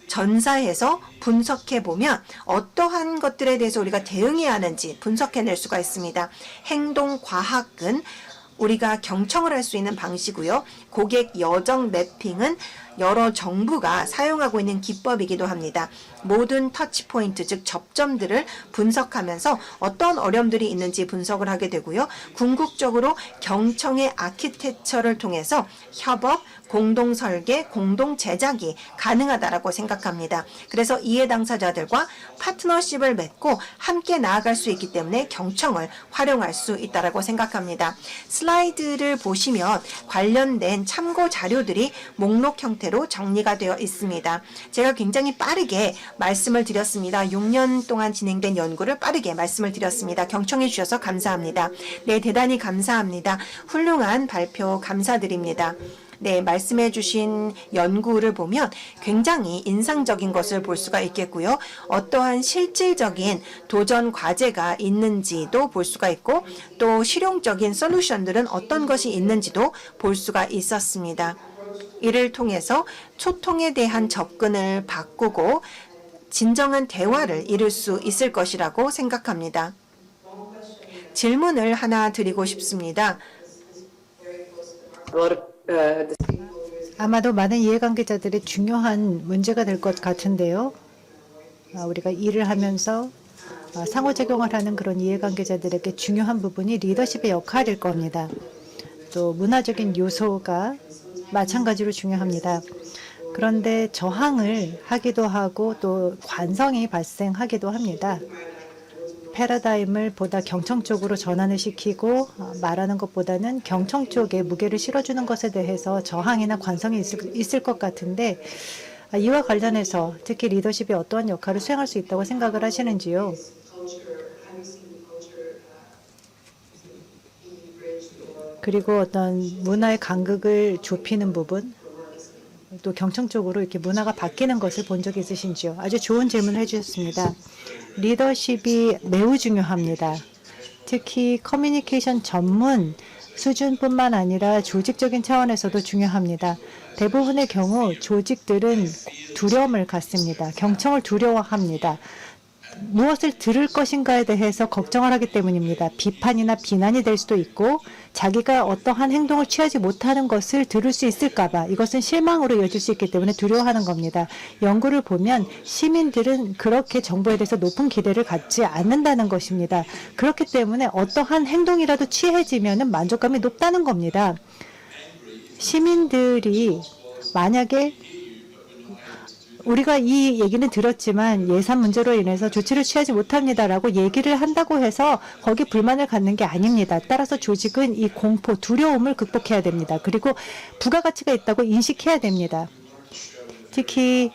전사해서 분석해 보면 어떠한 것들에 대해서 우리가 대응해야 하는지 분석해낼 수가 있습니다. 행동과학은 우리가 경청을 할 수 있는 방식이고요. 고객 여정 매핑은 여러 정부가 사용하고 있는 기법이기도 합니다. 모든 터치포인트, 즉 접점들을 분석하면서 어떤 어려움들이 있는지 분석을 하게 되고요. 궁극적으로 경청의 아키텍처를 통해서 협업, 공동 설계, 공동 제작이 가능하다라고 생각합니다. 그래서 이해 당사자들과 파트너십을 맺고 함께 나아갈 수 있기 때문에 경청을 활용할 수 있다라고 생각합니다. 슬라이드를 보시면 관련된 참고 자료들이 목록 형태로 정리가 되어 있습니다. 제가 굉장히 빠르게 말씀을 드렸습니다. 6년 동안 진행된 연구를 빠르게 말씀을 드렸습니다. 경청해 주셔서 감사합니다. 네, 대단히 감사합니다. 훌륭한 발표 감사드립니다. 네, 말씀해 주신 연구를 보면 굉장히 인상적인 것을 볼 수가 있겠고요. 어떠한 실질적인 도전 과제가 있는지도 볼 수가 있고 또 실용적인 솔루션들은 어떤 것이 있는지도 볼 수가 있었습니다. 이를 통해서 소통에 대한 접근을 바꾸고 진정한 대화를 이룰 수 있을 것이라고 생각합니다. 질문을 하나 드리고 싶습니다. 아마도 많은 이해관계자들이 중요한 문제가 될 것 같은데요. 우리가 일을 하면서 상호작용을 하는 그런 이해관계자들에게 중요한 부분이 리더십의 역할일 겁니다. 또 문화적인 요소가 마찬가지로 중요합니다. 그런데 저항을 하기도 하고 또 관성이 발생하기도 합니다. 패러다임을 보다 경청 쪽으로 전환을 시키고 말하는 것보다는 경청 쪽에 무게를 실어주는 것에 대해서 저항이나 관성이 있을 것 같은데 이와 관련해서 특히 리더십이 어떠한 역할을 수행할 수 있다고 생각을 하시는지요? 그리고 어떤 문화의 간극을 좁히는 부분, 또 경청 쪽으로 이렇게 문화가 바뀌는 것을 본 적이 있으신지요? 아주 좋은 질문을 해주셨습니다. 리더십이 매우 중요합니다. 특히 커뮤니케이션 전문 수준뿐만 아니라 조직적인 차원에서도 중요합니다. 대부분의 경우 조직들은 두려움을 갖습니다. 경청을 두려워합니다. 무엇을 들을 것인가에 대해서 걱정을 하기 때문입니다. 비판이나 비난이 될 수도 있고 자기가 어떠한 행동을 취하지 못하는 것을 들을 수 있을까 봐 이것은 실망으로 이어질 수 있기 때문에 두려워하는 겁니다. 연구를 보면 시민들은 그렇게 정부에 대해서 높은 기대를 갖지 않는다는 것입니다. 그렇기 때문에 어떠한 행동이라도 취해지면 만족감이 높다는 겁니다. 시민들이 만약에 우리가 이 얘기는 들었지만 예산 문제로 인해서 조치를 취하지 못합니다라고 얘기를 한다고 해서 거기 불만을 갖는 게 아닙니다. 따라서 조직은 이 공포, 두려움을 극복해야 됩니다. 그리고 부가가치가 있다고 인식해야 됩니다. 특히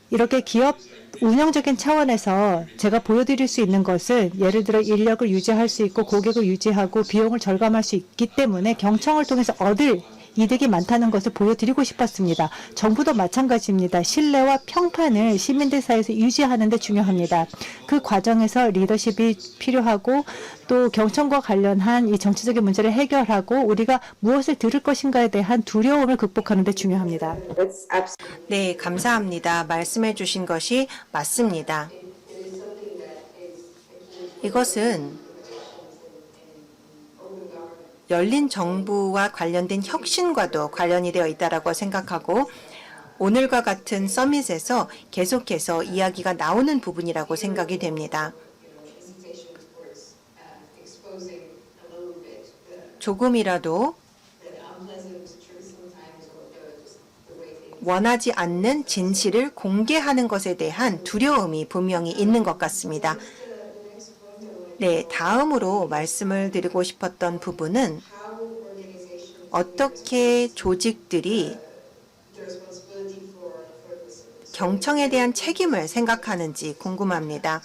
이렇게 기업 운영적인 차원에서 제가 보여드릴 수 있는 것은 예를 들어 인력을 유지할 수 있고 고객을 유지하고 비용을 절감할 수 있기 때문에 경청을 통해서 얻을 이득이 많다는 것을 보여드리고 싶었습니다. 정부도 마찬가지입니다. 신뢰와 평판을 시민들 사이에서 유지하는 데 중요합니다. 그 과정에서 리더십이 필요하고 또 경청과 관련한 이 정치적인 문제를 해결하고 우리가 무엇을 들을 것인가에 대한 두려움을 극복하는 데 중요합니다. 네, 감사합니다. 말씀해 주신 것이 맞습니다. 이것은 열린 정부와 관련된 혁신과도 관련이 되어 있다고 생각하고 오늘과 같은 서밋에서 계속해서 이야기가 나오는 부분이라고 생각이 됩니다. 조금이라도 원하지 않는 진실을 공개하는 것에 대한 두려움이 분명히 있는 것 같습니다. 네, 다음으로 말씀을 드리고 싶었던 부분은 어떻게 조직들이 경청에 대한 책임을 생각하는지 궁금합니다.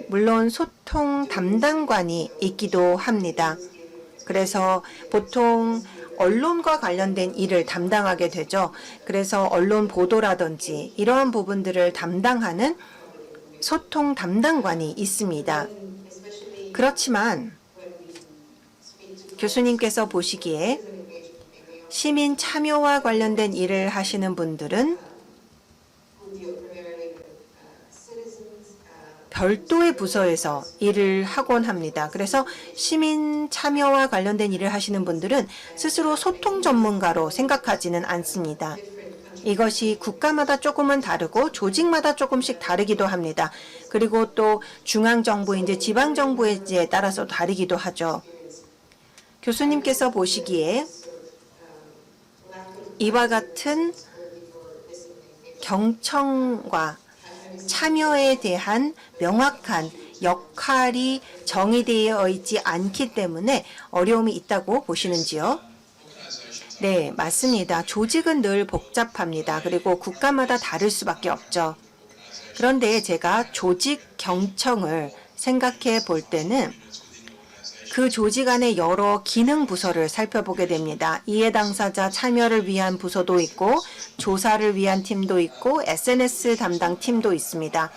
물론 소통 담당관이 있기도 합니다. 그래서 보통 언론과 관련된 일을 담당하게 되죠. 그래서 언론 보도라든지 이러한 부분들을 담당하는 소통 담당관이 있습니다. 그렇지만 교수님께서 보시기에 시민 참여와 관련된 일을 하시는 분들은 별도의 부서에서 일을 하곤 합니다. 그래서 시민 참여와 관련된 일을 하시는 분들은 스스로 소통 전문가로 생각하지는 않습니다. 이것이 국가마다 조금은 다르고 조직마다 조금씩 다르기도 합니다. 그리고 또 중앙정부인지 지방정부인지에 따라서 다르기도 하죠. 교수님께서 보시기에 이와 같은 경청과 참여에 대한 명확한 역할이 정의되어 있지 않기 때문에 어려움이 있다고 보시는지요? 네, 맞습니다. 조직은 늘 복잡합니다. 그리고 국가마다 다를 수밖에 없죠. 그런데 제가 조직 경청을 생각해 볼 때는 그 조직 안에 여러 기능 부서를 살펴보게 됩니다. 이해 당사자 참여를 위한 부서도 있고 조사를 위한 팀도 있고 SNS 담당 팀도 있습니다.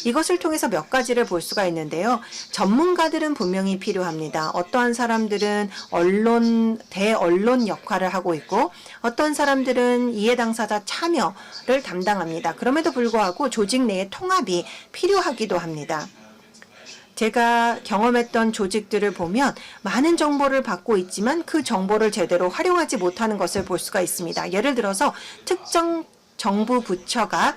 이것을 통해서 몇 가지를 볼 수가 있는데요. 전문가들은 분명히 필요합니다. 어떠한 사람들은 대언론 역할을 하고 있고 어떤 사람들은 이해 당사자 참여를 담당합니다. 그럼에도 불구하고 조직 내의 통합이 필요하기도 합니다. 제가 경험했던 조직들을 보면 많은 정보를 받고 있지만 그 정보를 제대로 활용하지 못하는 것을 볼 수가 있습니다. 예를 들어서 특정 정부 부처가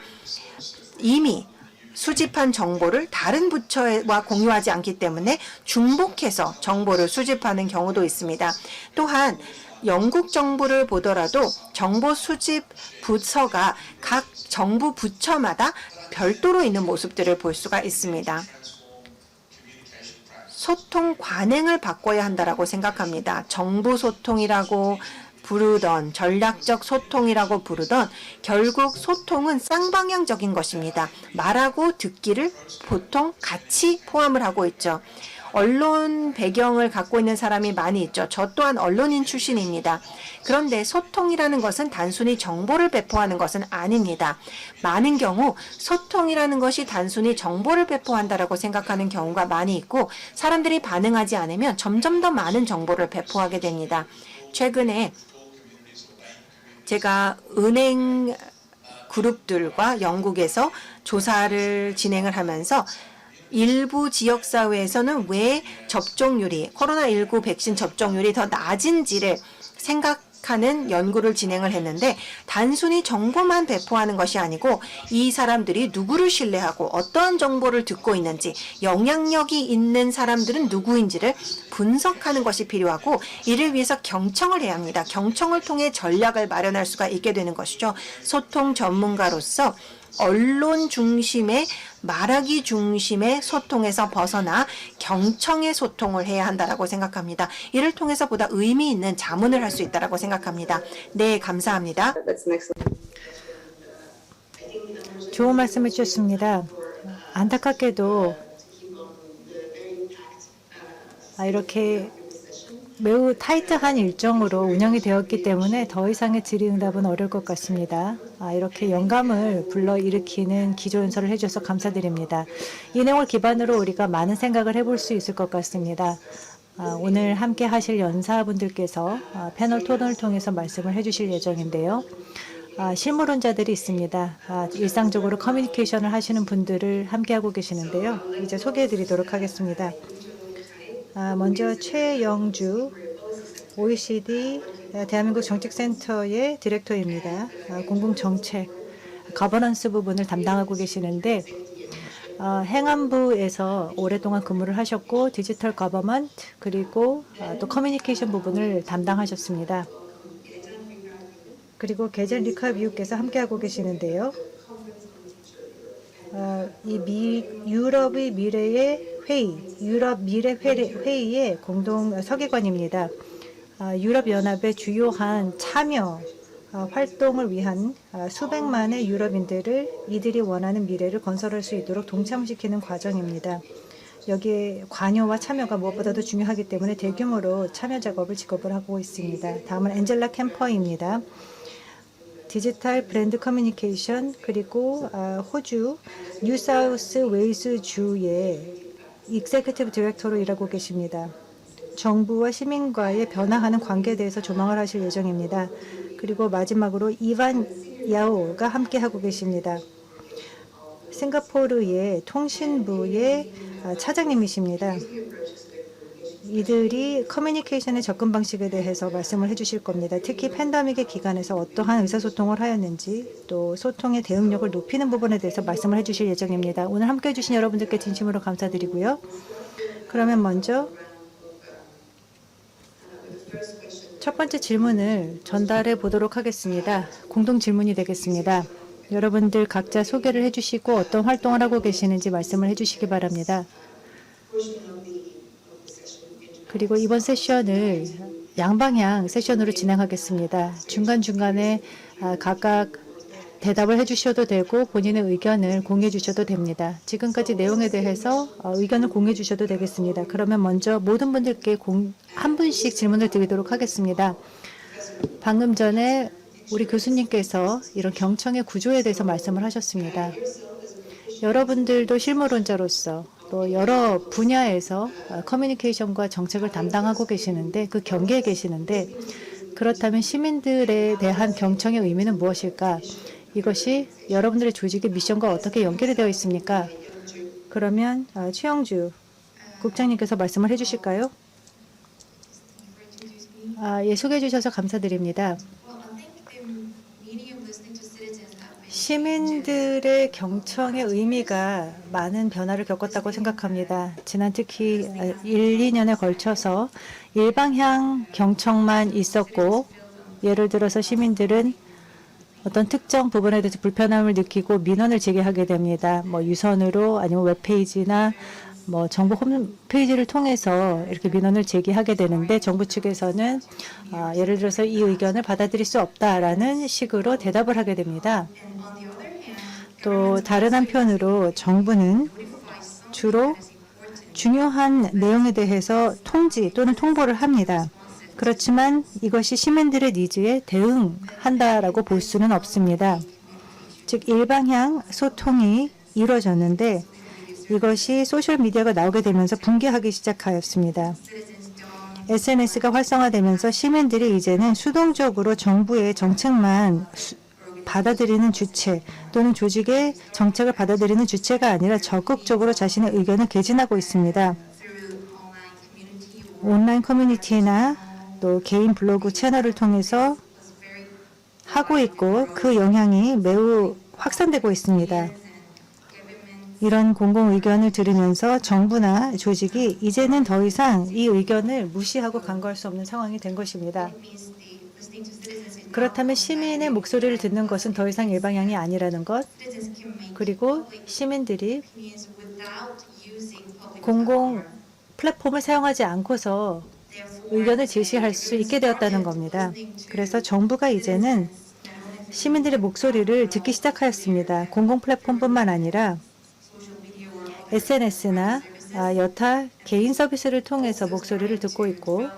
이미 수집한 정보를 다른 부처와 공유하지 않기 때문에 중복해서 정보를 수집하는 경우도 있습니다. 또한 영국 정부를 보더라도 정보 수집 부서가 각 정부 부처마다 별도로 있는 모습들을 볼 수가 있습니다. 소통 관행을 바꿔야 한다고 생각합니다. 정부 소통이라고 부르던 전략적 소통이라고 부르던 결국 소통은 쌍방향적인 것입니다. 말하고 듣기를 보통 같이 포함을 하고 있죠. 언론 배경을 갖고 있는 사람이 많이 있죠. 저 또한 언론인 출신입니다. 그런데 소통이라는 것은 단순히 정보를 배포하는 것은 아닙니다. 많은 경우 소통이라는 것이 단순히 정보를 배포한다라고 생각하는 경우가 많이 있고 사람들이 반응하지 않으면 점점 더 많은 정보를 배포하게 됩니다. 최근에 제가 은행 그룹들과 영국에서 조사를 진행을 하면서 일부 지역사회에서는 왜 접종률이 코로나19 백신 접종률이 더 낮은지를 생각하는 연구를 진행을 했는데 단순히 정보만 배포하는 것이 아니고 이 사람들이 누구를 신뢰하고 어떠한 정보를 듣고 있는지 영향력이 있는 사람들은 누구인지를 분석하는 것이 필요하고 이를 위해서 경청을 해야 합니다. 경청을 통해 전략을 마련할 수가 있게 되는 것이죠. 소통 전문가로서 언론 중심의 말하기 중심의 소통에서 벗어나 경청의 소통을 해야 한다고 생각합니다. 이를 통해서 보다 의미 있는 자문을 할 수 있다고 생각합니다. 네, 감사합니다. 좋은 말씀 해주셨습니다. 안타깝게도 이렇게 매우 타이트한 일정으로 운영이 되었기 때문에 더 이상의 질의응답은 어려울 것 같습니다. 이렇게 영감을 불러일으키는 기조연설을 해주셔서 감사드립니다. 이 내용을 기반으로 우리가 많은 생각을 해볼 수 있을 것 같습니다. 오늘 함께 하실 연사분들께서 패널 토론을 통해서 말씀을 해주실 예정인데요. 실무론자들이 있습니다. 일상적으로 커뮤니케이션을 하시는 분들을 함께하고 계시는데요. 이제 소개해드리도록 하겠습니다. 먼저 최영주 OECD 대한민국 정책센터의 디렉터입니다. 공공정책, 거버넌스 부분을 담당하고 계시는데 행안부에서 오랫동안 근무를 하셨고 디지털 거버먼트 그리고 또 커뮤니케이션 부분을 담당하셨습니다. 그리고 게젠 리카 미국께서 함께하고 계시는데요. 유럽의 미래의 회의, 유럽 미래 회의의 공동 서기관입니다. 유럽연합의 주요한 참여 활동을 위한 수백만의 유럽인들을 이들이 원하는 미래를 건설할 수 있도록 동참시키는 과정입니다. 여기에 관여와 참여가 무엇보다도 중요하기 때문에 대규모로 참여 작업을 직업을 하고 있습니다. 다음은 앤젤라 캠퍼입니다. 디지털 브랜드 커뮤니케이션 그리고 호주 뉴사우스 웨일스 주의 익세큐티브 디렉터로 일하고 계십니다. 정부와 시민과의 변화하는 관계에 대해서 조망을 하실 예정입니다. 그리고 마지막으로 이반 야오가 함께하고 계십니다. 싱가포르의 통신부의 차장님이십니다. 이들이 커뮤니케이션의 접근 방식에 대해서 말씀을 해주실 겁니다. 특히 팬데믹의 기간에서 어떠한 의사소통을 하였는지 또 소통의 대응력을 높이는 부분에 대해서 말씀을 해주실 예정입니다. 오늘 함께해 주신 여러분들께 진심으로 감사드리고요. 그러면 먼저 첫 번째 질문을 전달해 보도록 하겠습니다. 공동 질문이 되겠습니다. 여러분들 각자 소개를 해주시고 어떤 활동을 하고 계시는지 말씀을 해주시기 바랍니다. 그리고 이번 세션을 양방향 세션으로 진행하겠습니다. 중간중간에 각각 대답을 해주셔도 되고 본인의 의견을 공유해 주셔도 됩니다. 지금까지 내용에 대해서 의견을 공유해 주셔도 되겠습니다. 그러면 먼저 모든 분들께 한 분씩 질문을 드리도록 하겠습니다. 방금 전에 우리 교수님께서 이런 경청의 구조에 대해서 말씀을 하셨습니다. 여러분들도 실무론자로서 또 여러 분야에서 커뮤니케이션과 정책을 담당하고 계시는데 그 경계에 계시는데 그렇다면 시민들에 대한 경청의 의미는 무엇일까? 이것이 여러분들의 조직의 미션과 어떻게 연결이 되어 있습니까? 그러면 최영주 국장님께서 말씀을 해주실까요? 예, 소개해 주셔서 감사드립니다. 시민들의 경청의 의미가 많은 변화를 겪었다고 생각합니다. 지난 특히 1, 2년에 걸쳐서 일방향 경청만 있었고 예를 들어서 시민들은 어떤 특정 부분에 대해서 불편함을 느끼고 민원을 제기하게 됩니다. 유선으로 아니면 웹페이지나 정부 홈페이지를 통해서 이렇게 민원을 제기하게 되는데 정부 측에서는 예를 들어서 이 의견을 받아들일 수 없다라는 식으로 대답을 하게 됩니다. 또 다른 한편으로 정부는 주로 중요한 내용에 대해서 통지 또는 통보를 합니다. 그렇지만 이것이 시민들의 니즈에 대응한다라고 볼 수는 없습니다. 즉 일방향 소통이 이루어졌는데 이것이 소셜미디어가 나오게 되면서 붕괴하기 시작하였습니다. SNS가 활성화되면서 시민들이 이제는 수동적으로 정부의 정책만 받아들이는 주체 또는 조직의 정책을 받아들이는 주체가 아니라 적극적으로 자신의 의견을 개진하고 있습니다. 온라인 커뮤니티나 또 개인 블로그 채널을 통해서 하고 있고 그 영향이 매우 확산되고 있습니다. 이런 공공 의견을 들으면서 정부나 조직이 이제는 더 이상 이 의견을 무시하고 간과할 수 없는 상황이 된 것입니다. 그렇다면 시민의 목소리를 듣는 것은 더 이상 일방향이 아니라는 것, 그리고 시민들이 공공 플랫폼을 사용하지 않고서 의견을 제시할 수 있게 되었다는 겁니다. 그래서 정부가 이제는 시민들의 목소리를 듣기 시작하였습니다. 공공 플랫폼뿐만 아니라 SNS나 여타 개인 서비스를 통해서 목소리를 듣고 있고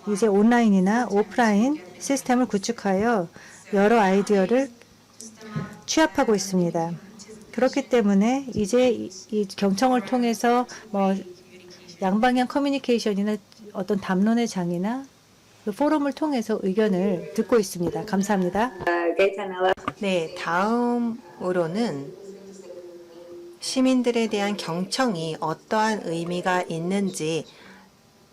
이제 온라인이나 오프라인 시스템을 구축하여 여러 아이디어를 취합하고 있습니다. 그렇기 때문에 이제 이 경청을 통해서 양방향 커뮤니케이션이나 어떤 담론의 장이나 포럼을 통해서 의견을 듣고 있습니다. 감사합니다. 네, 다음으로는 시민들에 대한 경청이 어떠한 의미가 있는지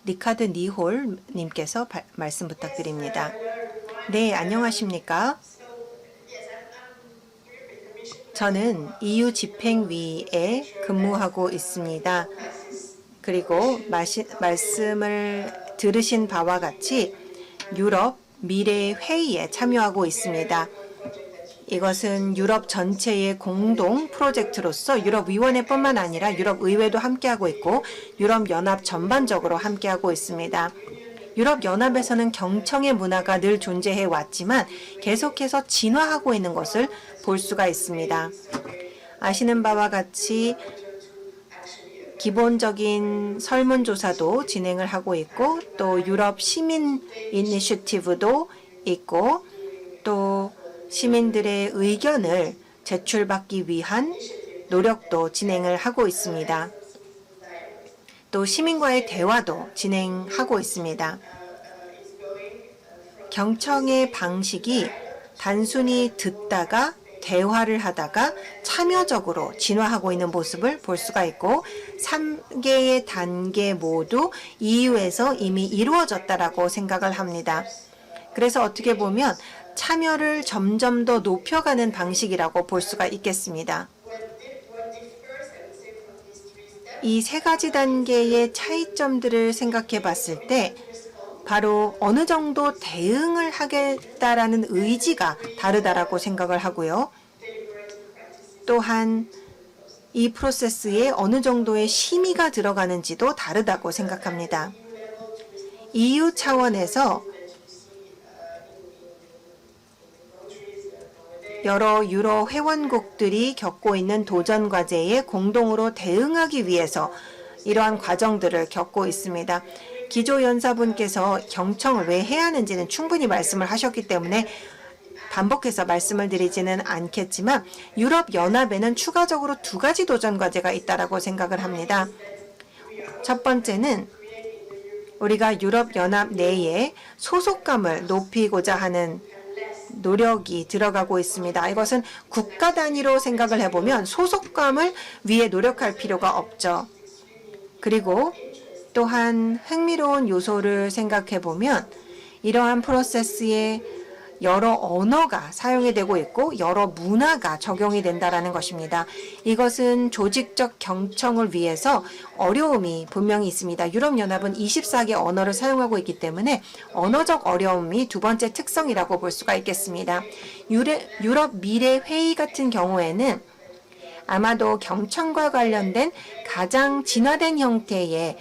리카드 니홀 님께서 말씀 부탁드립니다. 네, 안녕하십니까? 저는 EU 집행위에 근무하고 있습니다. 그리고 말씀을 들으신 바와 같이 유럽 미래 회의에 참여하고 있습니다. 이것은 유럽 전체의 공동 프로젝트로서 유럽위원회뿐만 아니라 유럽의회도 함께하고 있고 유럽연합 전반적으로 함께하고 있습니다. 유럽연합에서는 경청의 문화가 늘 존재해 왔지만 계속해서 진화하고 있는 것을 볼 수가 있습니다. 아시는 바와 같이 기본적인 설문조사도 진행을 하고 있고 또 유럽 시민 이니셔티브도 있고 또 시민들의 의견을 제출받기 위한 노력도 진행을 하고 있습니다. 또 시민과의 대화도 진행하고 있습니다. 경청의 방식이 단순히 듣다가 대화를 하다가 참여적으로 진화하고 있는 모습을 볼 수가 있고 3개의 단계 모두 EU에서 이미 이루어졌다라고 생각을 합니다. 그래서 어떻게 보면 참여를 점점 더 높여가는 방식이라고 볼 수가 있겠습니다. 이 세 가지 단계의 차이점들을 생각해 봤을 때 바로 어느 정도 대응을 하겠다라는 의지가 다르다라고 생각을 하고요. 또한 이 프로세스에 어느 정도의 심의가 들어가는지도 다르다고 생각합니다. EU 차원에서 여러 유로 회원국들이 겪고 있는 도전 과제에 공동으로 대응하기 위해서 이러한 과정들을 겪고 있습니다. 기조연사분께서 경청을 왜 해야 하는지는 충분히 말씀을 하셨기 때문에 반복해서 말씀을 드리지는 않겠지만 유럽연합에는 추가적으로 2가지 도전 과제가 있다고 생각을 합니다. 첫 번째는 우리가 유럽연합 내에 소속감을 높이고자 하는 노력이 들어가고 있습니다. 이것은 국가 단위로 생각을 해보면 소속감을 위해 노력할 필요가 없죠. 그리고 또한 흥미로운 요소를 생각해 보면 이러한 프로세스에 여러 언어가 사용이 되고 있고 여러 문화가 적용이 된다는 것입니다. 이것은 조직적 경청을 위해서 어려움이 분명히 있습니다. 유럽연합은 24개 언어를 사용하고 있기 때문에 언어적 어려움이 2번째 특성이라고 볼 수가 있겠습니다. 유럽 미래 회의 같은 경우에는 아마도 경청과 관련된 가장 진화된 형태의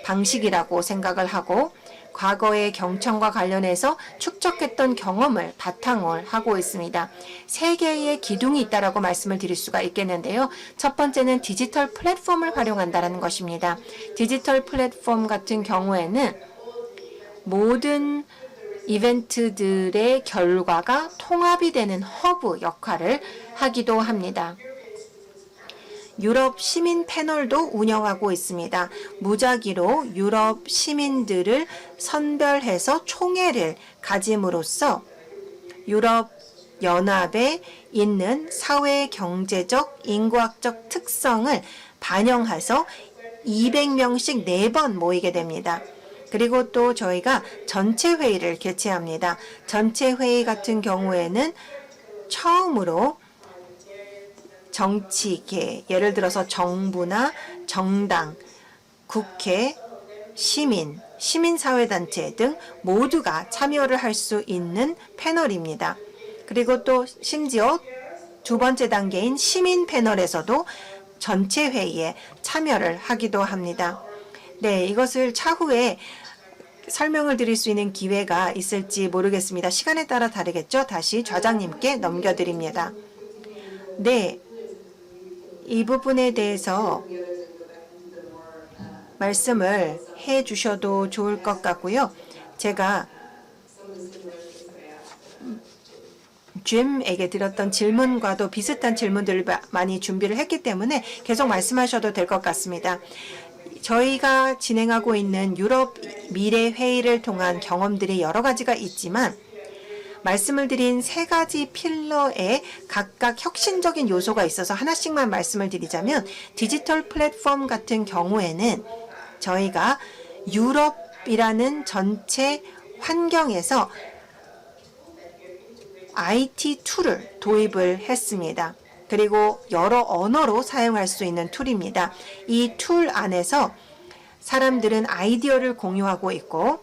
방식이라고 생각을 하고 과거의 경청과 관련해서 축적했던 경험을 바탕을 하고 있습니다. 3개의 기둥이 있다라고 말씀을 드릴 수가 있겠는데요. 첫 번째는 디지털 플랫폼을 활용한다는 것입니다. 디지털 플랫폼 같은 경우에는 모든 이벤트들의 결과가 통합이 되는 허브 역할을 하기도 합니다. 유럽 시민 패널도 운영하고 있습니다. 무작위로 유럽 시민들을 선별해서 총회를 가짐으로써 유럽 연합에 있는 사회 경제적 인구학적 특성을 반영해서 200명씩 4번 모이게 됩니다. 그리고 또 저희가 전체 회의를 개최합니다. 전체 회의 같은 경우에는 처음으로 정치계, 예를 들어서 정부나 정당, 국회, 시민, 시민사회단체 등 모두가 참여를 할 수 있는 패널입니다. 그리고 또 심지어 2번째 단계인 시민 패널에서도 전체 회의에 참여를 하기도 합니다. 네, 이것을 차후에 설명을 드릴 수 있는 기회가 있을지 모르겠습니다. 시간에 따라 다르겠죠? 다시 좌장님께 넘겨드립니다. 네. 이 부분에 대해서 말씀을 해 주셔도 좋을 것 같고요. 제가 짐에게 드렸던 질문과도 비슷한 질문들을 많이 준비를 했기 때문에 계속 말씀하셔도 될 것 같습니다. 저희가 진행하고 있는 유럽 미래 회의를 통한 경험들이 여러 가지가 있지만 말씀을 드린 3가지 필러에 각각 혁신적인 요소가 있어서 하나씩만 말씀을 드리자면 디지털 플랫폼 같은 경우에는 저희가 유럽이라는 전체 환경에서 IT 툴을 도입을 했습니다. 그리고 여러 언어로 사용할 수 있는 툴입니다. 이 툴 안에서 사람들은 아이디어를 공유하고 있고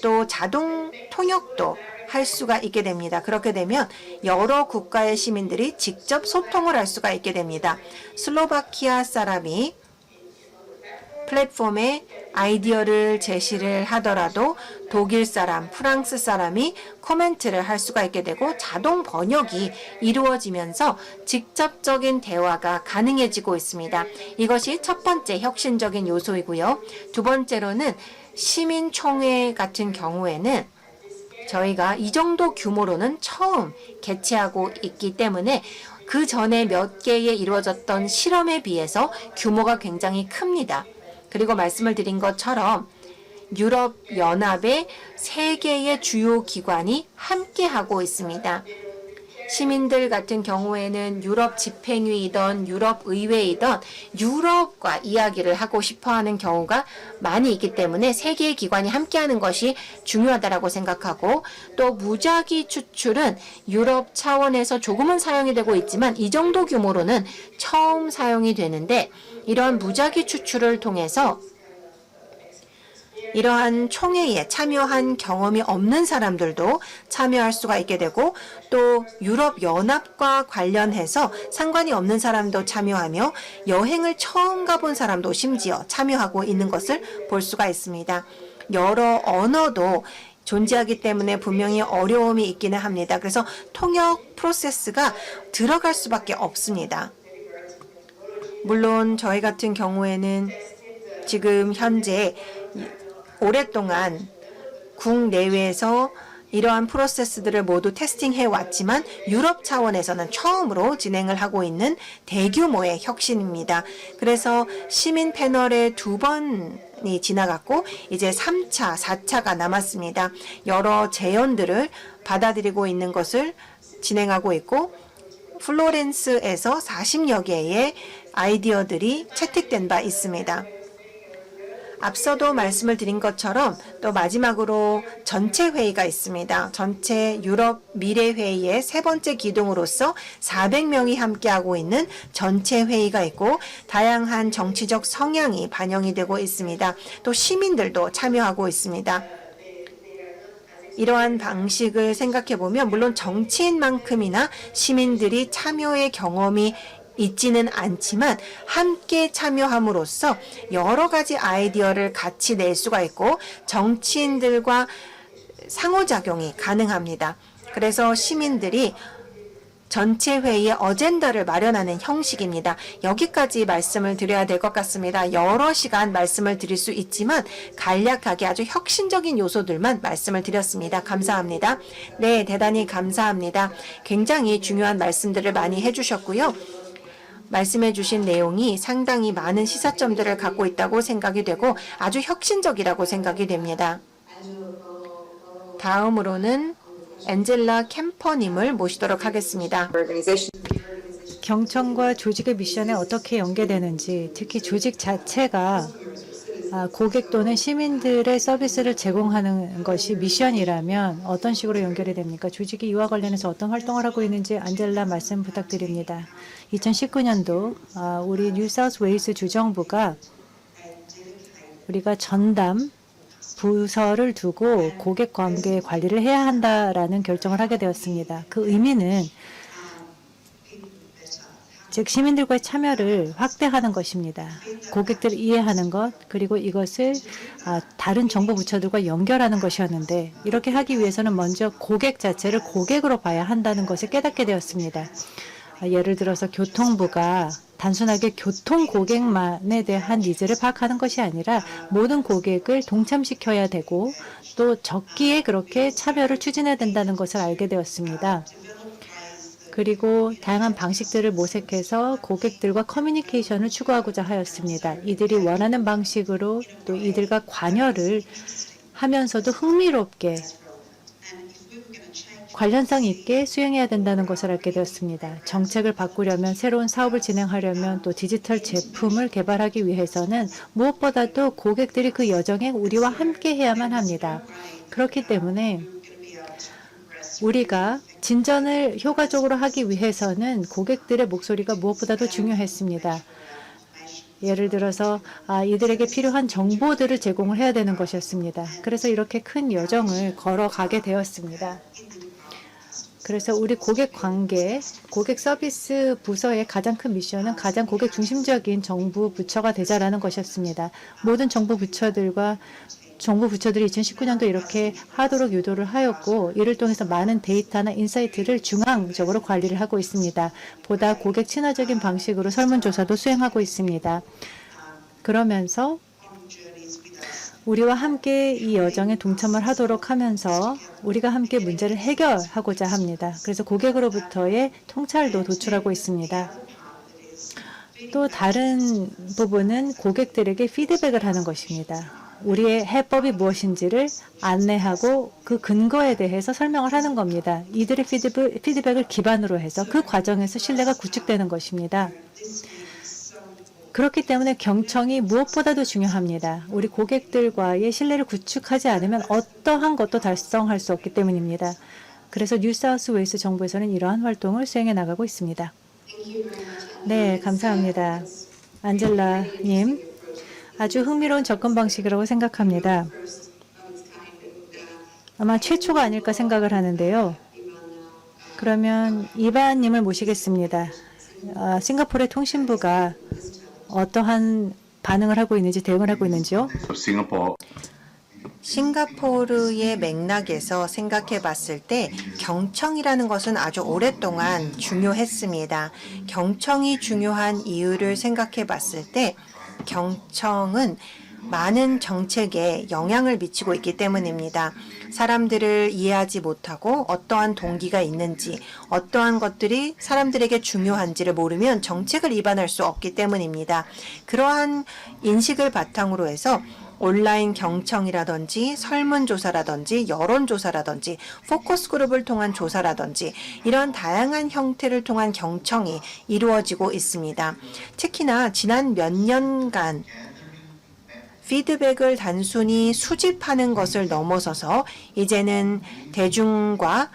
또 자동 통역도 할 수가 있게 됩니다. 그렇게 되면 여러 국가의 시민들이 직접 소통을 할 수가 있게 됩니다. 슬로바키아 사람이 플랫폼에 아이디어를 제시를 하더라도 독일 사람, 프랑스 사람이 코멘트를 할 수가 있게 되고 자동 번역이 이루어지면서 직접적인 대화가 가능해지고 있습니다. 이것이 첫 번째 혁신적인 요소이고요. 두 번째로는 시민총회 같은 경우에는 저희가 이 정도 규모로는 처음 개최하고 있기 때문에 그 전에 몇 개의 이루어졌던 실험에 비해서 규모가 굉장히 큽니다. 그리고 말씀을 드린 것처럼 유럽 연합의 3개의 주요 기관이 함께하고 있습니다. 시민들 같은 경우에는 유럽 집행위이던 유럽 의회이던 유럽과 이야기를 하고 싶어하는 경우가 많이 있기 때문에 3개의 기관이 함께하는 것이 중요하다고 생각하고 또 무작위 추출은 유럽 차원에서 조금은 사용이 되고 있지만 이 정도 규모로는 처음 사용이 되는데 이러한 무작위 추출을 통해서 이러한 총회에 참여한 경험이 없는 사람들도 참여할 수가 있게 되고 또 유럽 연합과 관련해서 상관이 없는 사람도 참여하며 여행을 처음 가본 사람도 심지어 참여하고 있는 것을 볼 수가 있습니다. 여러 언어도 존재하기 때문에 분명히 어려움이 있기는 합니다. 그래서 통역 프로세스가 들어갈 수밖에 없습니다. 물론 저희 같은 경우에는 지금 현재 오랫동안 국내외에서 이러한 프로세스들을 모두 테스팅해 왔지만 유럽 차원에서는 처음으로 진행을 하고 있는 대규모의 혁신입니다. 그래서 시민 패널에 2번이 지나갔고 이제 3차, 4차가 남았습니다. 여러 제언들을 받아들이고 있는 것을 진행하고 있고 플로렌스에서 40여 개의 아이디어들이 채택된 바 있습니다. 앞서도 말씀을 드린 것처럼 또 마지막으로 전체 회의가 있습니다. 전체 유럽 미래회의의 3번째 기둥으로서 400명이 함께하고 있는 전체 회의가 있고 다양한 정치적 성향이 반영이 되고 있습니다. 또 시민들도 참여하고 있습니다. 이러한 방식을 생각해 보면 물론 정치인만큼이나 시민들이 참여의 경험이 있지는 않지만 함께 참여함으로써 여러 가지 아이디어를 같이 낼 수가 있고 정치인들과 상호작용이 가능합니다. 그래서 시민들이 전체 회의의 어젠다를 마련하는 형식입니다. 여기까지 말씀을 드려야 될 것 같습니다. 여러 시간 말씀을 드릴 수 있지만 간략하게 아주 혁신적인 요소들만 말씀을 드렸습니다. 감사합니다. 네, 대단히 감사합니다. 굉장히 중요한 말씀들을 많이 해주셨고요. 말씀해 주신 내용이 상당히 많은 시사점들을 갖고 있다고 생각이 되고 아주 혁신적이라고 생각이 됩니다. 다음으로는 엔젤라 캠퍼님을 모시도록 하겠습니다. 경청과 조직의 미션에 어떻게 연계되는지, 특히 조직 자체가 고객 또는 시민들의 서비스를 제공하는 것이 미션이라면 어떤 식으로 연결이 됩니까? 조직이 이와 관련해서 어떤 활동을 하고 있는지 안젤라 말씀 부탁드립니다. 2019년도 우리 뉴사우스웨일스 주정부가 우리가 전담 부서를 두고 고객 관계 관리를 해야 한다라는 결정을 하게 되었습니다. 그 의미는 즉 시민들과의 참여를 확대하는 것입니다. 고객들을 이해하는 것 그리고 이것을 다른 정부 부처들과 연결하는 것이었는데 이렇게 하기 위해서는 먼저 고객 자체를 고객으로 봐야 한다는 것을 깨닫게 되었습니다. 예를 들어서 교통부가 단순하게 교통 고객만에 대한 니즈를 파악하는 것이 아니라 모든 고객을 동참시켜야 되고 또 적기에 그렇게 참여를 추진해야 된다는 것을 알게 되었습니다. 그리고 다양한 방식들을 모색해서 고객들과 커뮤니케이션을 추구하고자 하였습니다. 이들이 원하는 방식으로 또 이들과 관여를 하면서도 흥미롭게 관련성 있게 수행해야 된다는 것을 알게 되었습니다. 정책을 바꾸려면, 새로운 사업을 진행하려면, 또 디지털 제품을 개발하기 위해서는 무엇보다도 고객들이 그 여정에 우리와 함께 해야만 합니다. 그렇기 때문에 우리가 진전을 효과적으로 하기 위해서는 고객들의 목소리가 무엇보다도 중요했습니다. 예를 들어서 이들에게 필요한 정보들을 제공을 해야 되는 것이었습니다. 그래서 이렇게 큰 여정을 걸어가게 되었습니다. 그래서 우리 고객 관계, 고객 서비스 부서의 가장 큰 미션은 가장 고객 중심적인 정부 부처가 되자라는 것이었습니다. 모든 정부 부처들이 2019년도 이렇게 하도록 유도를 하였고, 이를 통해서 많은 데이터나 인사이트를 중앙적으로 관리를 하고 있습니다. 보다 고객 친화적인 방식으로 설문조사도 수행하고 있습니다. 그러면서 우리와 함께 이 여정에 동참을 하도록 하면서 우리가 함께 문제를 해결하고자 합니다. 그래서 고객으로부터의 통찰도 도출하고 있습니다. 또 다른 부분은 고객들에게 피드백을 하는 것입니다. 우리의 해법이 무엇인지를 안내하고 그 근거에 대해서 설명을 하는 겁니다. 이들의 피드백을 기반으로 해서 그 과정에서 신뢰가 구축되는 것입니다. 그렇기 때문에 경청이 무엇보다도 중요합니다. 우리 고객들과의 신뢰를 구축하지 않으면 어떠한 것도 달성할 수 없기 때문입니다. 그래서 뉴사우스웨일스 정부에서는 이러한 활동을 수행해 나가고 있습니다. 네, 감사합니다. 안젤라님, 아주 흥미로운 접근 방식이라고 생각합니다. 아마 최초가 아닐까 생각을 하는데요. 그러면 이바님을 모시겠습니다. 싱가포르의 통신부가 어떠한 반응을 하고 있는지, 대응을 하고 있는지요? 싱가포르의 맥락에서 생각해 봤을 때 경청이라는 것은 아주 오랫동안 중요했습니다. 경청이 중요한 이유를 생각해 봤을 때 경청은 많은 정책에 영향을 미치고 있기 때문입니다. 사람들을 이해하지 못하고 어떠한 동기가 있는지, 어떠한 것들이 사람들에게 중요한지를 모르면 정책을 입안할 수 없기 때문입니다. 그러한 인식을 바탕으로 해서 온라인 경청이라든지 설문조사라든지 여론조사라든지 포커스 그룹을 통한 조사라든지 이런 다양한 형태를 통한 경청이 이루어지고 있습니다. 특히나 지난 몇 년간 피드백을 단순히 수집하는 것을 넘어서서 이제는 대중과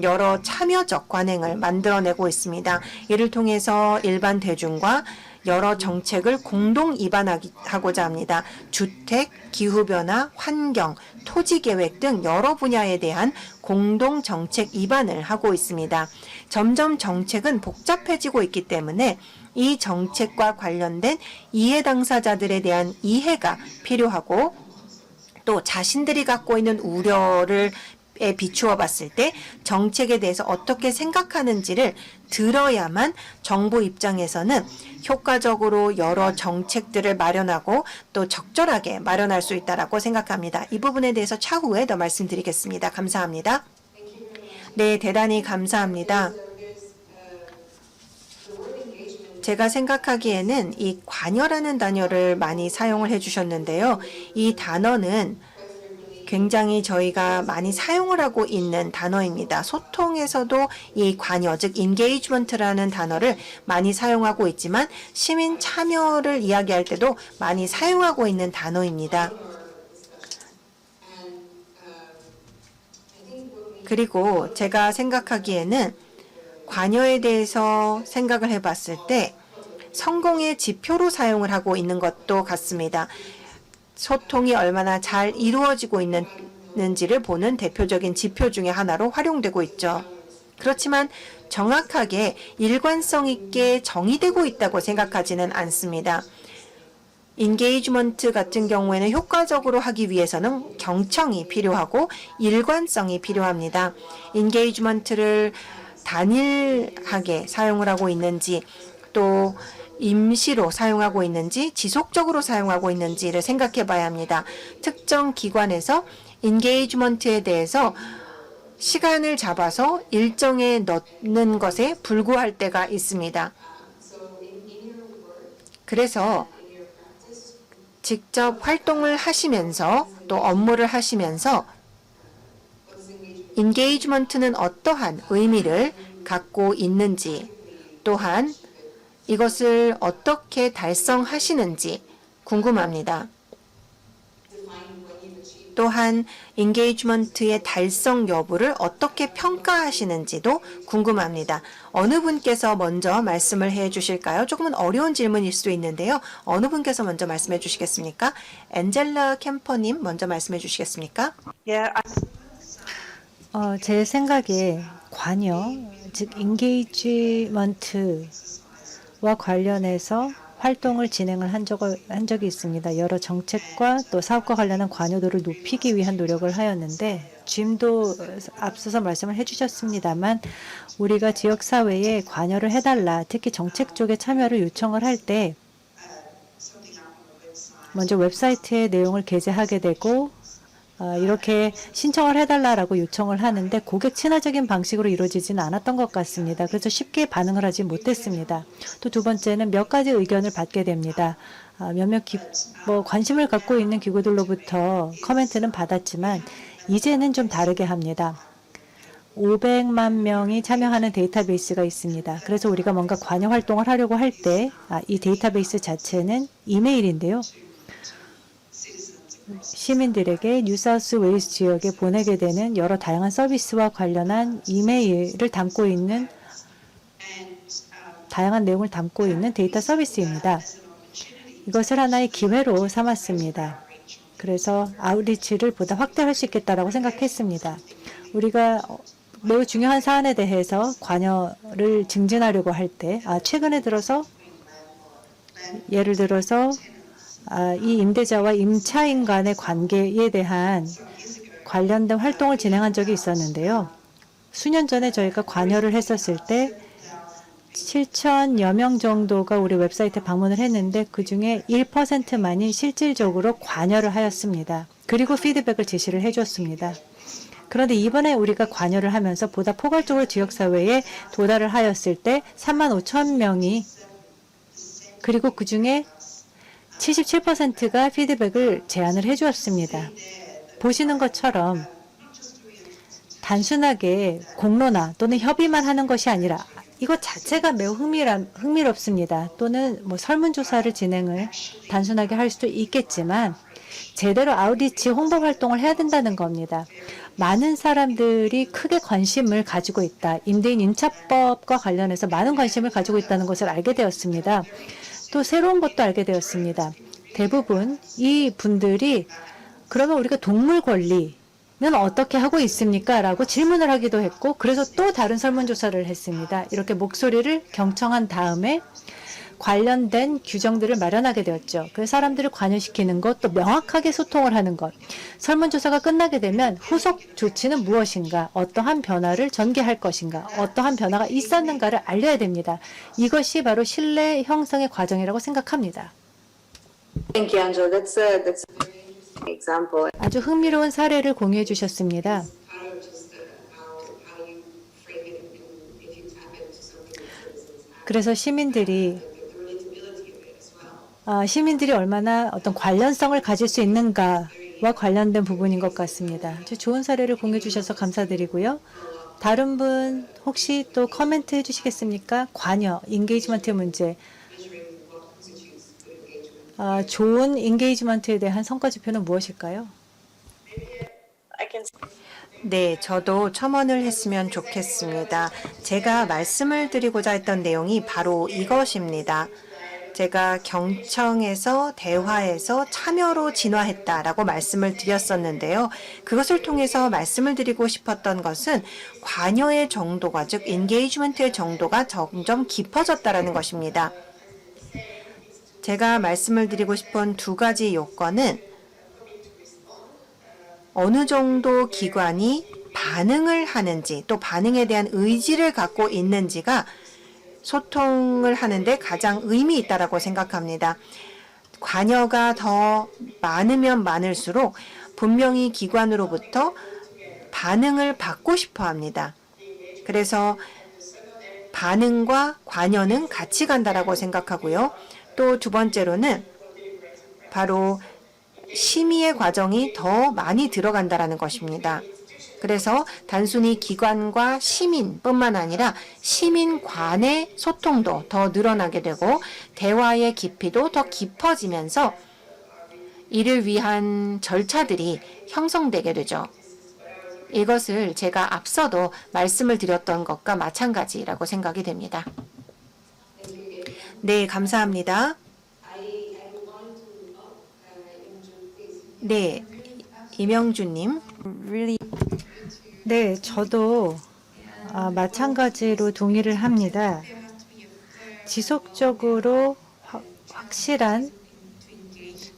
여러 참여적 관행을 만들어내고 있습니다. 이를 통해서 일반 대중과 여러 정책을 공동 입안하고자 합니다. 주택, 기후변화, 환경, 토지계획 등 여러 분야에 대한 공동 정책 입안을 하고 있습니다. 점점 정책은 복잡해지고 있기 때문에 이 정책과 관련된 이해 당사자들에 대한 이해가 필요하고 또 자신들이 갖고 있는 우려를 비추어 봤을 때 정책에 대해서 어떻게 생각하는지를 들어야만 정부 입장에서는 효과적으로 여러 정책들을 마련하고 또 적절하게 마련할 수 있다고 생각합니다. 이 부분에 대해서 차후에 더 말씀드리겠습니다. 감사합니다. 네, 대단히 감사합니다. 제가 생각하기에는 이 관여라는 단어를 많이 사용을 해주셨는데요. 이 단어는 굉장히 저희가 많이 사용을 하고 있는 단어입니다. 소통에서도 이 관여, 즉 인게이지먼트라는 단어를 많이 사용하고 있지만 시민 참여를 이야기할 때도 많이 사용하고 있는 단어입니다. 그리고 제가 생각하기에는 관여에 대해서 생각을 해봤을 때 성공의 지표로 사용을 하고 있는 것도 같습니다. 소통이 얼마나 잘 이루어지고 있는지를 보는 대표적인 지표 중에 하나로 활용되고 있죠. 그렇지만 정확하게 일관성 있게 정의되고 있다고 생각하지는 않습니다. 인게이지먼트 같은 경우에는 효과적으로 하기 위해서는 경청이 필요하고 일관성이 필요합니다. 인게이지먼트를 단일하게 사용을 하고 있는지 또 임시로 사용하고 있는지 지속적으로 사용하고 있는지를 생각해 봐야 합니다. 특정 기관에서 인게이지먼트에 대해서 시간을 잡아서 일정에 넣는 것에 불구할 때가 있습니다. 그래서 직접 활동을 하시면서 또 업무를 하시면서 인게이지먼트는 어떠한 의미를 갖고 있는지, 또한 이것을 어떻게 달성하시는지 궁금합니다. 또한 인게이지먼트의 달성 여부를 어떻게 평가하시는지도 궁금합니다. 어느 분께서 먼저 말씀을 해 주실까요? 조금은 어려운 질문일 수도 있는데요. 어느 분께서 먼저 말씀해 주시겠습니까? 엔젤라 캠퍼님 먼저 말씀해 주시겠습니까? 제 생각에 관여, 즉 인게이지먼트와 관련해서 활동을 진행을 한 적이 있습니다. 여러 정책과 또 사업과 관련한 관여도를 높이기 위한 노력을 하였는데, 짐도 앞서서 말씀을 해주셨습니다만 우리가 지역사회에 관여를 해달라, 특히 정책 쪽에 참여를 요청을 할 때 먼저 웹사이트의 내용을 게재하게 되고 이렇게 신청을 해달라고 요청을 하는데 고객 친화적인 방식으로 이루어지지는 않았던 것 같습니다. 그래서 쉽게 반응을 하지 못했습니다. 또 두 번째는 몇 가지 의견을 받게 됩니다. 몇몇 관심을 갖고 있는 기구들로부터 코멘트는 받았지만 이제는 좀 다르게 합니다. 500만 명이 참여하는 데이터베이스가 있습니다. 그래서 우리가 뭔가 관여 활동을 하려고 할 때 이 데이터베이스 자체는 이메일인데요. 시민들에게 뉴사우스 웨일스 지역에 보내게 되는 여러 다양한 서비스와 관련한 이메일을 담고 있는 다양한 내용을 담고 있는 데이터 서비스입니다. 이것을 하나의 기회로 삼았습니다. 그래서 아웃리치를 보다 확대할 수 있겠다라고 생각했습니다. 우리가 매우 중요한 사안에 대해서 관여를 증진하려고 할 때 최근에 들어서 예를 들어서 이 임대자와 임차인 간의 관계에 대한 관련된 활동을 진행한 적이 있었는데요. 수년 전에 저희가 관여를 했었을 때 7천여 명 정도가 우리 웹사이트에 방문을 했는데 그중에 1%만이 실질적으로 관여를 하였습니다. 그리고 피드백을 제시를 해줬습니다. 그런데 이번에 우리가 관여를 하면서 보다 포괄적으로 지역사회에 도달을 하였을 때 3만 5천 명이, 그리고 그중에 77%가 피드백을 제안을 해주었습니다. 보시는 것처럼 단순하게 공로나 또는 협의만 하는 것이 아니라 이것 자체가 매우 흥미롭습니다. 또는 설문조사를 진행을 단순하게 할 수도 있겠지만 제대로 아웃리치 홍보 활동을 해야 된다는 겁니다. 많은 사람들이 크게 관심을 가지고 있다. 임대인 임차법과 관련해서 많은 관심을 가지고 있다는 것을 알게 되었습니다. 또 새로운 것도 알게 되었습니다. 대부분 이 분들이 그러면 우리가 동물 권리는 어떻게 하고 있습니까? 라고 질문을 하기도 했고, 그래서 또 다른 설문조사를 했습니다. 이렇게 목소리를 경청한 다음에 관련된 규정들을 마련하게 되었죠. 그래서 사람들을 관여시키는 것, 또 명확하게 소통을 하는 것. 설문조사가 끝나게 되면 후속 조치는 무엇인가, 어떠한 변화를 전개할 것인가, 어떠한 변화가 있었는가를 알려야 됩니다. 이것이 바로 신뢰 형성의 과정이라고 생각합니다. Thank you, Angela. That's a example. 아주 흥미로운 사례를 공유해 주셨습니다. 그래서 시민들이 얼마나 어떤 관련성을 가질 수 있는가와 관련된 부분인 것 같습니다. 아주 좋은 사례를 공유해 주셔서 감사드리고요. 다른 분 혹시 또 코멘트 해주시겠습니까? 관여, 인게이지먼트의 문제. 좋은 인게이지먼트에 대한 성과 지표는 무엇일까요? 네, 저도 첨언을 했으면 좋겠습니다. 제가 말씀을 드리고자 했던 내용이 바로 이것입니다. 제가 경청에서 대화에서 참여로 진화했다라고 말씀을 드렸었는데요. 그것을 통해서 말씀을 드리고 싶었던 것은 관여의 정도가, 즉 인게이지먼트의 정도가 점점 깊어졌다라는 것입니다. 제가 말씀을 드리고 싶은 두 가지 요건은 어느 정도 기관이 반응을 하는지, 또 반응에 대한 의지를 갖고 있는지가 소통을 하는데 가장 의미 있다라고 생각합니다. 관여가 더 많으면 많을수록 분명히 기관으로부터 반응을 받고 싶어 합니다. 그래서 반응과 관여는 같이 간다라고 생각하고요. 또 두 번째로는 바로 심의의 과정이 더 많이 들어간다라는 것입니다. 그래서 단순히 기관과 시민뿐만 아니라 시민 간의 소통도 더 늘어나게 되고 대화의 깊이도 더 깊어지면서 이를 위한 절차들이 형성되게 되죠. 이것을 제가 앞서도 말씀을 드렸던 것과 마찬가지라고 생각이 됩니다. 네, 감사합니다. 네, 이명주님. 네, 저도 마찬가지로 동의를 합니다. 지속적으로 확실한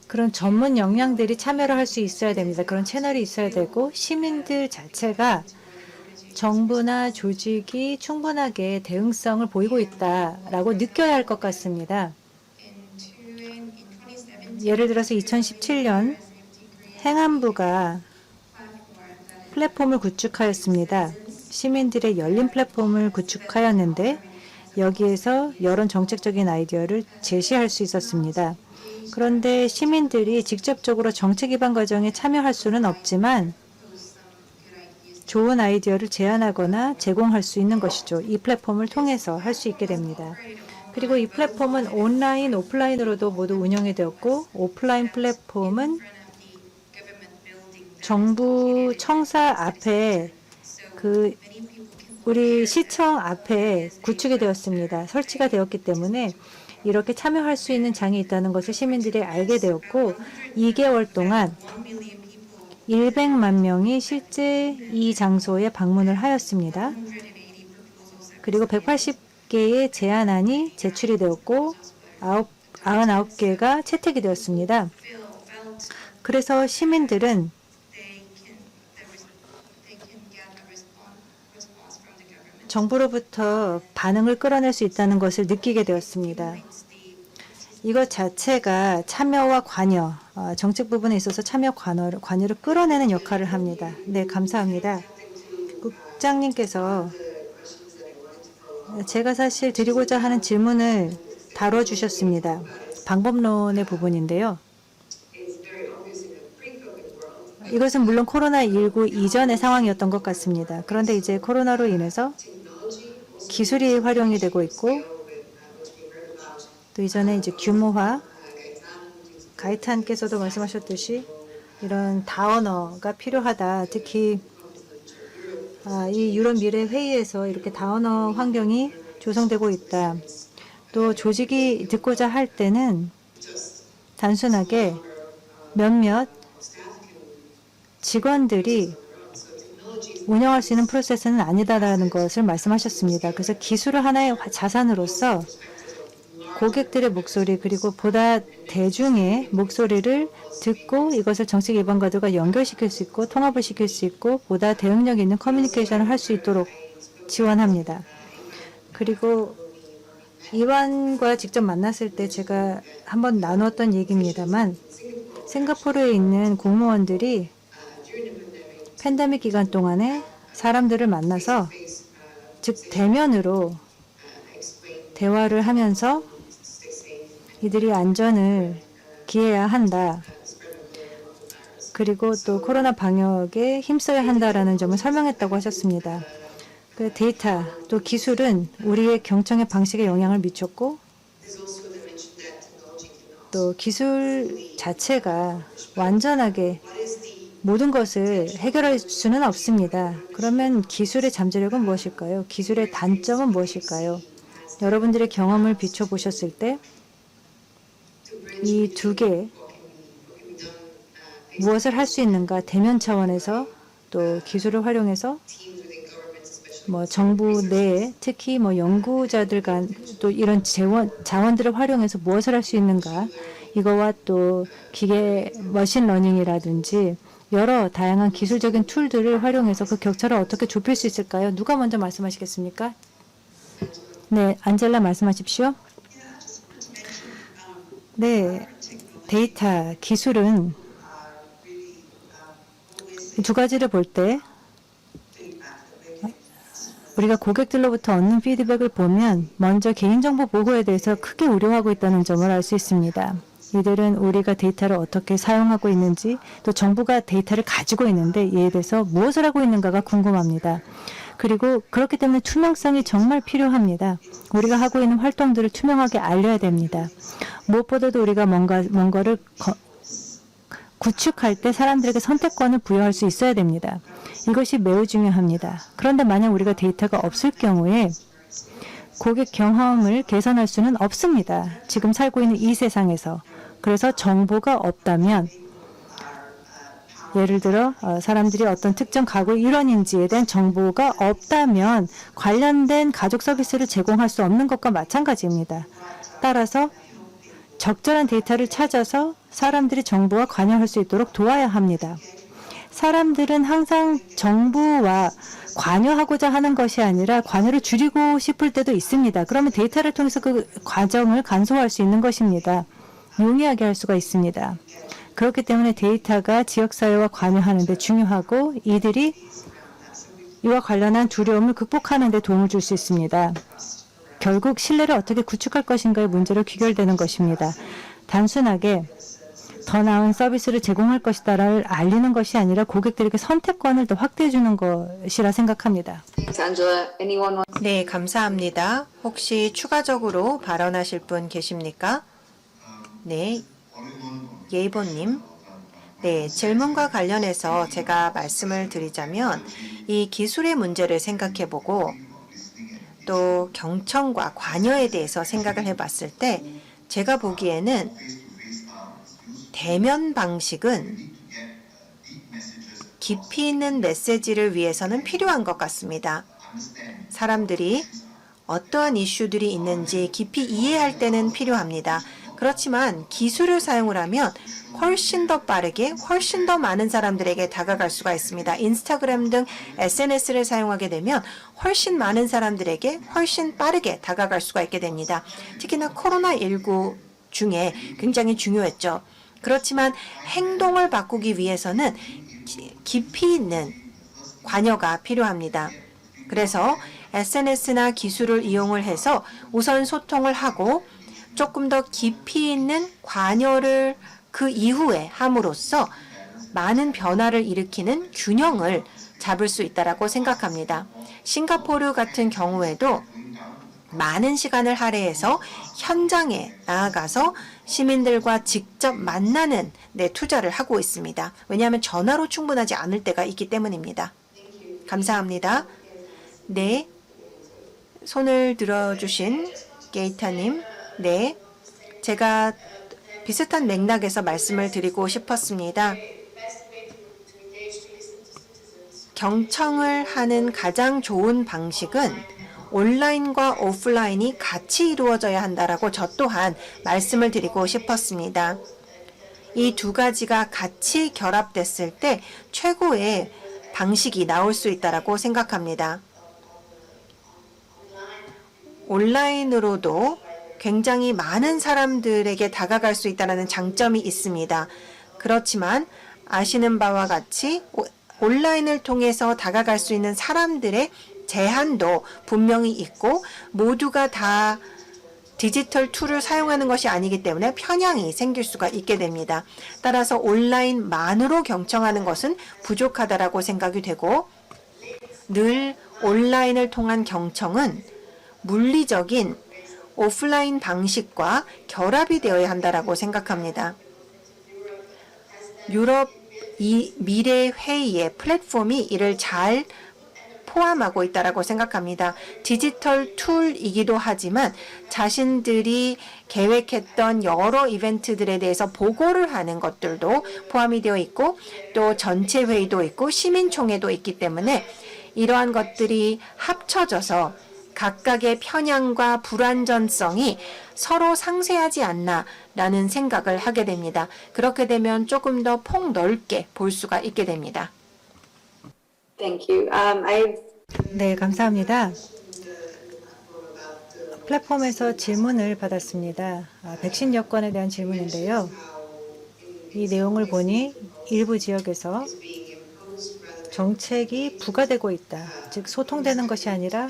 그런 전문 역량들이 참여를 할 수 있어야 됩니다. 그런 채널이 있어야 되고 시민들 자체가 정부나 조직이 충분하게 대응성을 보이고 있다라고 느껴야 할 것 같습니다. 예를 들어서 2017년 행안부가 플랫폼을 구축하였습니다. 시민들의 열린 플랫폼을 구축하였는데 여기에서 여러 정책적인 아이디어를 제시할 수 있었습니다. 그런데 시민들이 직접적으로 정책 기반 과정에 참여할 수는 없지만 좋은 아이디어를 제안하거나 제공할 수 있는 것이죠. 이 플랫폼을 통해서 할 수 있게 됩니다. 그리고 이 플랫폼은 온라인, 오프라인으로도 모두 운영이 되었고 오프라인 플랫폼은 정부 청사 앞에 우리 시청 앞에 구축이 되었습니다. 설치가 되었기 때문에 이렇게 참여할 수 있는 장이 있다는 것을 시민들이 알게 되었고 2개월 동안 100만 명이 실제 이 장소에 방문을 하였습니다. 그리고 180개의 제안안이 제출이 되었고 99개가 채택이 되었습니다. 그래서 시민들은 정부로부터 반응을 끌어낼 수 있다는 것을 느끼게 되었습니다. 이것 자체가 참여와 관여, 정책 부분에 있어서 참여 관여를 끌어내는 역할을 합니다. 네, 감사합니다. 국장님께서 제가 사실 드리고자 하는 질문을 다뤄주셨습니다. 방법론의 부분인데요. 이것은 물론 코로나19 이전의 상황이었던 것 같습니다. 그런데 이제 코로나로 인해서 기술이 활용이 되고 있고 또 이전에 이제 규모화, 가이탄께서도 말씀하셨듯이 이런 다원어가 필요하다. 특히 이 유럽 미래 회의에서 이렇게 다원어 환경이 조성되고 있다. 또 조직이 듣고자 할 때는 단순하게 몇몇 직원들이 운영할 수 있는 프로세스는 아니다라는 것을 말씀하셨습니다. 그래서 기술을 하나의 자산으로서 고객들의 목소리 그리고 보다 대중의 목소리를 듣고 이것을 정책 기반과들과 연결시킬 수 있고 통합을 시킬 수 있고 보다 대응력 있는 커뮤니케이션을 할 수 있도록 지원합니다. 그리고 이완과 직접 만났을 때 제가 한번 나누었던 얘기입니다만 싱가포르에 있는 공무원들이 팬데믹 기간 동안에 사람들을 만나서 즉 대면으로 대화를 하면서 이들이 안전을 기해야 한다. 그리고 또 코로나 방역에 힘써야 한다라는 점을 설명했다고 하셨습니다. 그 데이터 또 기술은 우리의 경청의 방식에 영향을 미쳤고 또 기술 자체가 완전하게 모든 것을 해결할 수는 없습니다. 그러면 기술의 잠재력은 무엇일까요? 기술의 단점은 무엇일까요? 여러분들의 경험을 비춰보셨을 때 이 두 개 무엇을 할 수 있는가 대면 차원에서 또 기술을 활용해서 정부 내에 특히 연구자들 간 또 이런 자원들을 활용해서 무엇을 할 수 있는가 이거와 또 기계 머신러닝이라든지 여러 다양한 기술적인 툴들을 활용해서 그 격차를 어떻게 좁힐 수 있을까요? 누가 먼저 말씀하시겠습니까? 네, 안젤라 말씀하십시오. 네, 데이터, 기술은 두 가지를 볼 때 우리가 고객들로부터 얻는 피드백을 보면 먼저 개인정보 보호에 대해서 크게 우려하고 있다는 점을 알 수 있습니다. 이들은 우리가 데이터를 어떻게 사용하고 있는지, 또 정부가 데이터를 가지고 있는데 이에 대해서 무엇을 하고 있는가가 궁금합니다. 그리고 그렇기 때문에 투명성이 정말 필요합니다. 우리가 하고 있는 활동들을 투명하게 알려야 됩니다. 무엇보다도 우리가 뭔가를 구축할 때 사람들에게 선택권을 부여할 수 있어야 됩니다. 이것이 매우 중요합니다. 그런데 만약 우리가 데이터가 없을 경우에 고객 경험을 개선할 수는 없습니다. 지금 살고 있는 이 세상에서. 그래서 정보가 없다면 예를 들어 사람들이 어떤 특정 가구 일원인지에 대한 정보가 없다면 관련된 가족 서비스를 제공할 수 없는 것과 마찬가지입니다. 따라서 적절한 데이터를 찾아서 사람들이 정보와 관여할 수 있도록 도와야 합니다. 사람들은 항상 정부와 관여하고자 하는 것이 아니라 관여를 줄이고 싶을 때도 있습니다. 그러면 데이터를 통해서 그 과정을 간소화할 수 있는 것입니다. 용이하게 할 수가 있습니다. 그렇기 때문에 데이터가 지역사회와 관여하는 데 중요하고 이들이 이와 관련한 두려움을 극복하는 데 도움을 줄 수 있습니다. 결국 신뢰를 어떻게 구축할 것인가의 문제로 귀결되는 것입니다. 단순하게 더 나은 서비스를 제공할 것이다를 알리는 것이 아니라 고객들에게 선택권을 더 확대해 주는 것이라 생각합니다. Thanks, Angela. Anyone want? 네, 감사합니다. 혹시 추가적으로 발언하실 분 계십니까? 네, 예이보님. 네, 질문과 관련해서 제가 말씀을 드리자면 이 기술의 문제를 생각해보고 또 경청과 관여에 대해서 생각을 해봤을 때 제가 보기에는 대면 방식은 깊이 있는 메시지를 위해서는 필요한 것 같습니다. 사람들이 어떠한 이슈들이 있는지 깊이 이해할 때는 필요합니다. 그렇지만 기술을 사용을 하면 훨씬 더 빠르게 훨씬 더 많은 사람들에게 다가갈 수가 있습니다. 인스타그램 등 SNS를 사용하게 되면 훨씬 많은 사람들에게 훨씬 빠르게 다가갈 수가 있게 됩니다. 특히나 코로나19 중에 굉장히 중요했죠. 그렇지만 행동을 바꾸기 위해서는 깊이 있는 관여가 필요합니다. 그래서 SNS나 기술을 이용을 해서 우선 소통을 하고 조금 더 깊이 있는 관여를 그 이후에 함으로써 많은 변화를 일으키는 균형을 잡을 수 있다고 생각합니다. 싱가포르 같은 경우에도 많은 시간을 할애해서 현장에 나아가서 시민들과 직접 만나는 데 투자를 하고 있습니다. 왜냐하면 전화로 충분하지 않을 때가 있기 때문입니다. 감사합니다. 네, 손을 들어주신 게이타님. 네, 제가 비슷한 맥락에서 말씀을 드리고 싶었습니다. 경청을 하는 가장 좋은 방식은 온라인과 오프라인이 같이 이루어져야 한다라고 저 또한 말씀을 드리고 싶었습니다. 이 두 가지가 같이 결합됐을 때 최고의 방식이 나올 수 있다라고 생각합니다. 온라인으로도 굉장히 많은 사람들에게 다가갈 수 있다는 장점이 있습니다. 그렇지만 아시는 바와 같이 온라인을 통해서 다가갈 수 있는 사람들의 제한도 분명히 있고 모두가 다 디지털 툴을 사용하는 것이 아니기 때문에 편향이 생길 수가 있게 됩니다. 따라서 온라인만으로 경청하는 것은 부족하다라고 생각이 되고 늘 온라인을 통한 경청은 물리적인 오프라인 방식과 결합이 되어야 한다라고 생각합니다. 유럽 미래 회의의 플랫폼이 이를 잘 포함하고 있다라고 생각합니다. 디지털 툴이기도 하지만 자신들이 계획했던 여러 이벤트들에 대해서 보고를 하는 것들도 포함이 되어 있고 또 전체 회의도 있고 시민총회도 있기 때문에 이러한 것들이 합쳐져서 각각의 편향과 불완전성이 서로 상쇄하지 않나라는 생각을 하게 됩니다. 그렇게 되면 조금 더 폭넓게 볼 수가 있게 됩니다. Thank you. 네, 감사합니다. 플랫폼에서 질문을 받았습니다. 백신 여권에 대한 질문인데요. 이 내용을 보니 일부 지역에서 정책이 부과되고 있다. 즉 소통되는 것이 아니라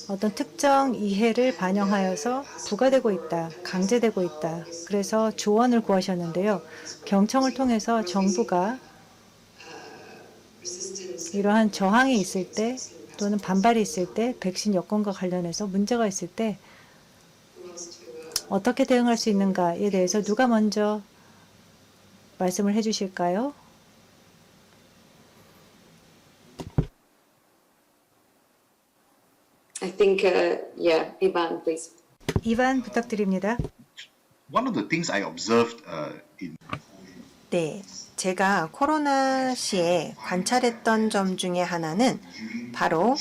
어떤 특정 이해를 반영하여서 부과되고 있다, 강제되고 있다. 그래서 조언을 구하셨는데요. 경청을 통해서 정부가 이러한 저항이 있을 때 또는 반발이 있을 때 백신 여건과 관련해서 문제가 있을 때 어떻게 대응할 수 있는가에 대해서 누가 먼저 말씀을 해주실까요? I think, yeah, Ivan, please. 이반 부탁드립니다. One of the things I observed in 네, 제가 코로나 시에 관찰했던 점 중에 하나는 바로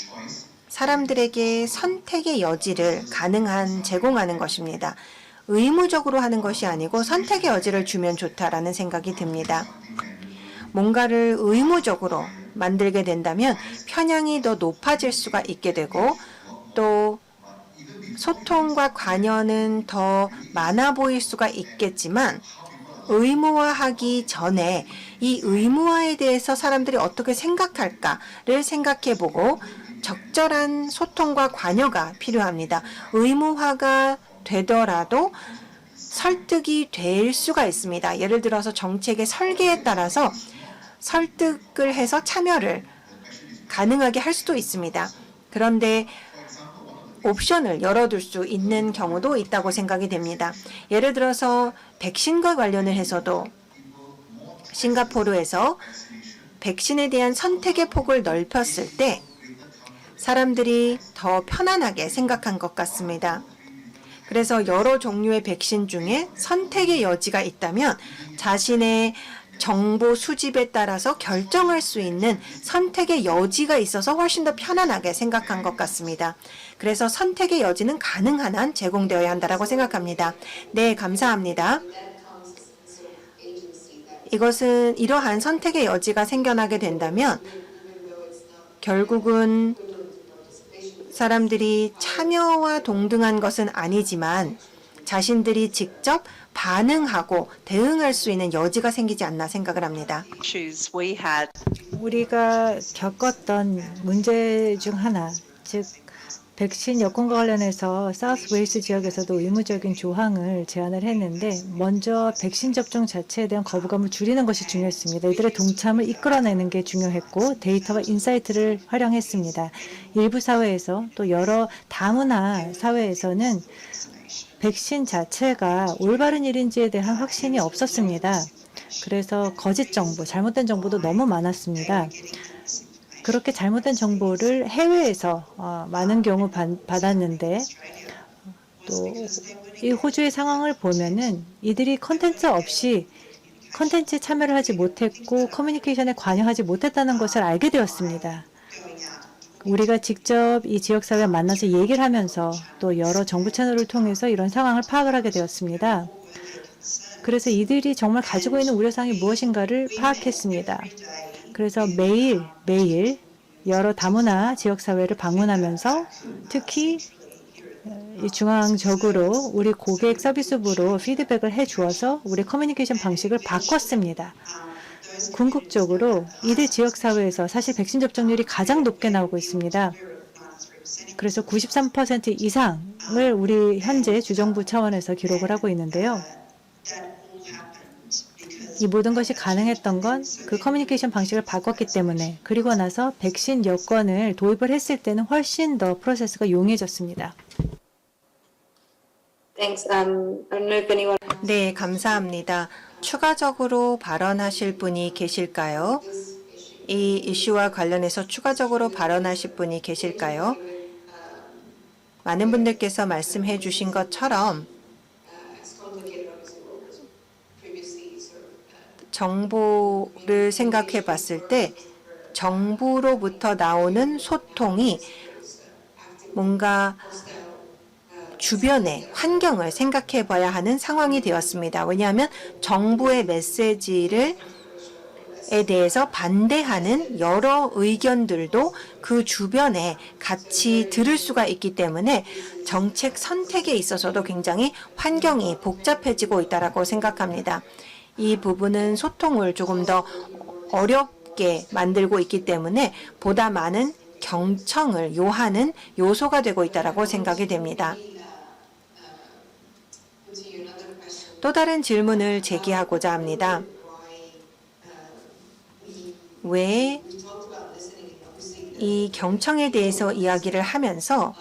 사람들에게 선택의 여지를 가능한 제공하는 것입니다. 의무적으로 하는 것이 아니고 선택의 여지를 주면 좋다라는 생각이 듭니다. 뭔가를 의무적으로 만들게 된다면 편향이 더 높아질 수가 있게 되고 또 소통과 관여는 더 많아 보일 수가 있겠지만 의무화하기 전에 이 의무화에 대해서 사람들이 어떻게 생각할까를 생각해보고 적절한 소통과 관여가 필요합니다. 의무화가 되더라도 설득이 될 수가 있습니다. 예를 들어서 정책의 설계에 따라서 설득을 해서 참여를 가능하게 할 수도 있습니다. 그런데 옵션을 열어둘 수 있는 경우도 있다고 생각이 됩니다. 예를 들어서 백신과 관련을 해서도 싱가포르에서 백신에 대한 선택의 폭을 넓혔을 때 사람들이 더 편안하게 생각한 것 같습니다. 그래서 여러 종류의 백신 중에 선택의 여지가 있다면 자신의 정보 수집에 따라서 결정할 수 있는 선택의 여지가 있어서 훨씬 더 편안하게 생각한 것 같습니다. 그래서 선택의 여지는 가능한 한 제공되어야 한다고 생각합니다. 네, 감사합니다. 이것은 이러한 선택의 여지가 생겨나게 된다면 결국은 사람들이 참여와 동등한 것은 아니지만 자신들이 직접 반응하고 대응할 수 있는 여지가 생기지 않나 생각을 합니다. issues we had. 우리가 겪었던 문제 중 하나, 즉 백신 여건과 관련해서 사우스 웨일스 지역에서도 의무적인 조항을 제안을 했는데 먼저 백신 접종 자체에 대한 거부감을 줄이는 것이 중요했습니다. 이들의 동참을 이끌어내는 게 중요했고 데이터와 인사이트를 활용했습니다. 일부 사회에서 또 여러 다문화 사회에서는 백신 자체가 올바른 일인지에 대한 확신이 없었습니다. 그래서 거짓 정보, 잘못된 정보도 너무 많았습니다. 그렇게 잘못된 정보를 해외에서 많은 경우 받았는데 또 이 호주의 상황을 보면은 이들이 컨텐츠에 참여를 하지 못했고 커뮤니케이션에 관여하지 못했다는 것을 알게 되었습니다. 우리가 직접 이 지역사회에 만나서 얘기를 하면서 또 여러 정부 채널을 통해서 이런 상황을 파악을 하게 되었습니다. 그래서 이들이 정말 가지고 있는 우려사항이 무엇인가를 파악했습니다. 그래서 매일 여러 다문화 지역사회를 방문하면서 특히 중앙적으로 우리 고객 서비스부로 피드백을 해주어서 우리 커뮤니케이션 방식을 바꿨습니다. 궁극적으로 이들 지역사회에서 사실 백신 접종률이 가장 높게 나오고 있습니다. 그래서 93% 이상을 우리 현재 주정부 차원에서 기록을 하고 있는데요. 이 모든 것이 가능했던 건 그 커뮤니케이션 방식을 바꿨기 때문에 그리고 나서 백신 여건을 도입을 했을 때는 훨씬 더 프로세스가 용이해졌습니다. Thanks. I don't know if anyone. 네, 감사합니다. 추가적으로 발언하실 분이 계실까요? 이 이슈와 관련해서 추가적으로 발언하실 분이 계실까요? 많은 분들께서 말씀해 주신 것처럼 정보를 생각해 봤을 때 정부로부터 나오는 소통이 뭔가 주변의 환경을 생각해 봐야 하는 상황이 되었습니다. 왜냐하면 정부의 메시지에 대해서 반대하는 여러 의견들도 그 주변에 같이 들을 수가 있기 때문에 정책 선택에 있어서도 굉장히 환경이 복잡해지고 있다고 생각합니다. 이 부분은 소통을 조금 더 어렵게 만들고 있기 때문에 보다 많은 경청을 요하는 요소가 되고 있다고 생각이 됩니다. 또 다른 질문을 제기하고자 합니다. 왜 이 경청에 대해서 이야기를 하면서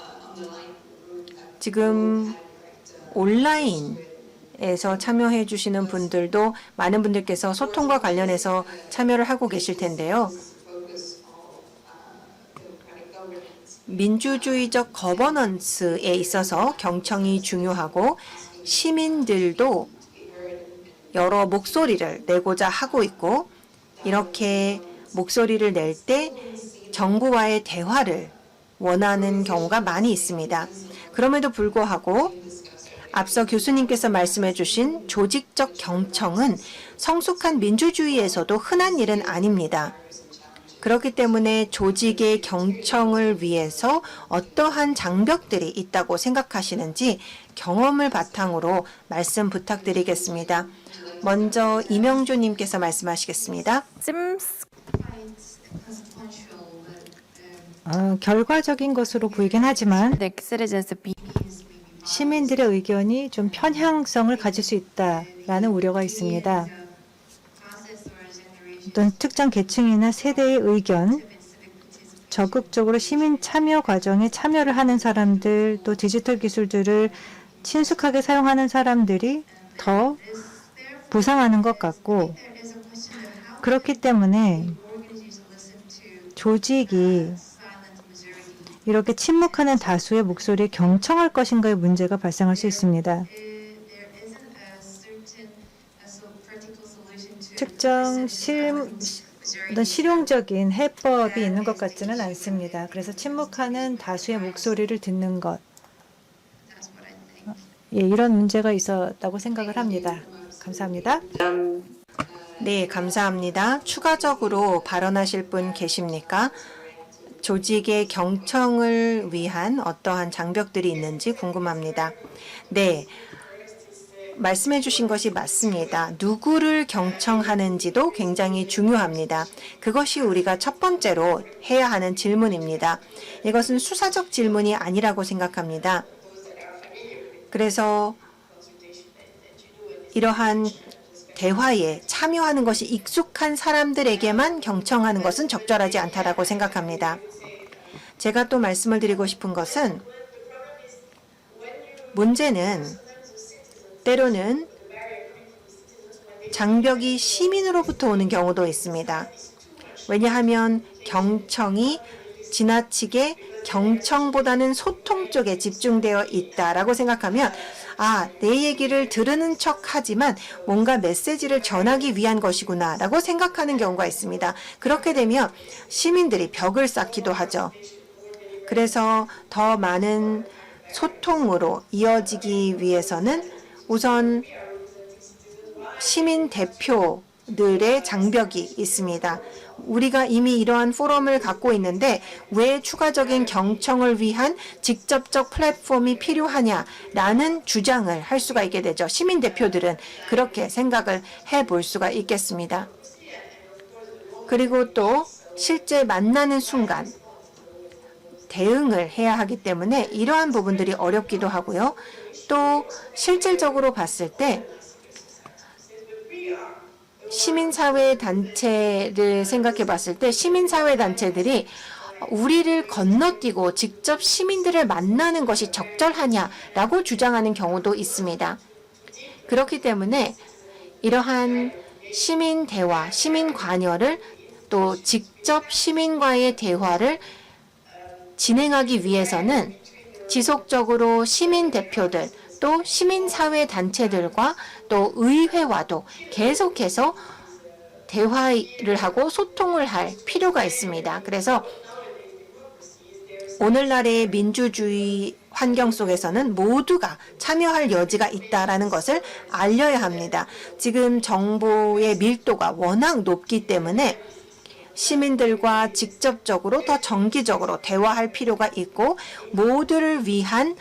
지금 온라인에서 참여해 주시는 분들도 많은 분들께서 소통과 관련해서 참여를 하고 계실 텐데요. 민주주의적 거버넌스에 있어서 경청이 중요하고 시민들도 여러 목소리를 내고자 하고 있고 이렇게 목소리를 낼 때 정부와의 대화를 원하는 경우가 많이 있습니다. 그럼에도 불구하고 앞서 교수님께서 말씀해 주신 조직적 경청은 성숙한 민주주의에서도 흔한 일은 아닙니다. 그렇기 때문에 조직의 경청을 위해서 어떠한 장벽들이 있다고 생각하시는지 경험을 바탕으로 말씀 부탁드리겠습니다. 먼저 이명주 님께서 말씀하시겠습니다. 결과적인 것으로 보이긴 하지만 시민들의 의견이 좀 편향성을 가질 수 있다라는 우려가 있습니다. 어떤 특정 계층이나 세대의 의견, 적극적으로 시민 참여 과정에 참여를 하는 사람들, 또 디지털 기술들을 친숙하게 사용하는 사람들이 더 부상하는 것 같고, 그렇기 때문에 조직이 이렇게 침묵하는 다수의 다수의 경청할 것인가의 문제가 발생할 수 있습니다. 특정 어떤 실용적인 해법이 있는 것 같지는 않습니다. 그래서 침묵하는 다수의 목소리를 듣는 것, 이런 문제가 있었다고 생각을 합니다. 감사합니다. 네, 감사합니다. 추가적으로 발언하실 분 계십니까? 조직의 경청을 위한 어떠한 장벽들이 있는지 궁금합니다. 네, 말씀해 주신 것이 맞습니다. 누구를 경청하는지도 굉장히 중요합니다. 그것이 우리가 첫 번째로 해야 하는 질문입니다. 이것은 수사적 질문이 아니라고 생각합니다. 그래서 이러한 대화에 참여하는 것이 익숙한 사람들에게만 경청하는 것은 적절하지 않다라고 생각합니다. 제가 또 말씀을 드리고 싶은 것은 문제는 때로는 장벽이 시민으로부터 오는 경우도 있습니다. 왜냐하면 경청이 지나치게 경청보다는 소통 쪽에 집중되어 있다라고 생각하면 내 얘기를 들으는 척하지만 뭔가 메시지를 전하기 위한 것이구나 라고 생각하는 경우가 있습니다. 그렇게 되면 시민들이 벽을 쌓기도 하죠. 그래서 더 많은 소통으로 이어지기 위해서는 우선 시민 대표들의 장벽이 있습니다. 우리가 이미 이러한 포럼을 갖고 있는데 왜 추가적인 경청을 위한 직접적 플랫폼이 필요하냐라는 주장을 할 수가 있게 되죠. 시민 대표들은 그렇게 생각을 해볼 수가 있겠습니다. 그리고 또 실제 만나는 순간 대응을 해야 하기 때문에 이러한 부분들이 어렵기도 하고요. 또 실질적으로 봤을 때 시민사회 단체를 생각해 봤을 때 시민사회 단체들이 우리를 건너뛰고 직접 시민들을 만나는 것이 적절하냐라고 주장하는 경우도 있습니다. 그렇기 때문에 이러한 시민 대화, 시민 관여를 또 직접 시민과의 대화를 진행하기 위해서는 지속적으로 시민 대표들 또 시민사회 단체들과 또 의회와도 계속해서 대화를 하고 소통을 할 필요가 있습니다. 그래서 오늘날의 민주주의 환경 속에서는 모두가 참여할 여지가 있다라는 것을 알려야 합니다. 지금 정보의 밀도가 워낙 높기 때문에 시민들과 직접적으로 더 정기적으로 대화할 필요가 있고 모두를 위한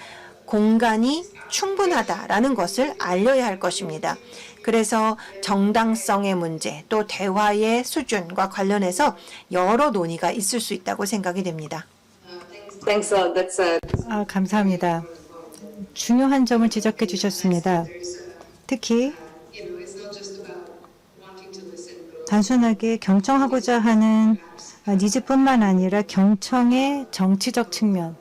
공간이 충분하다라는 것을 알려야 할 것입니다. 그래서 정당성의 문제, 또 대화의 수준과 관련해서 여러 논의가 있을 수 있다고 생각이 됩니다. Thanks a lot. That's 감사합니다. 중요한 점을 지적해 주셨습니다. 특히 단순하게 경청하고자 하는 니즈뿐만 아니라 경청의 정치적 측면,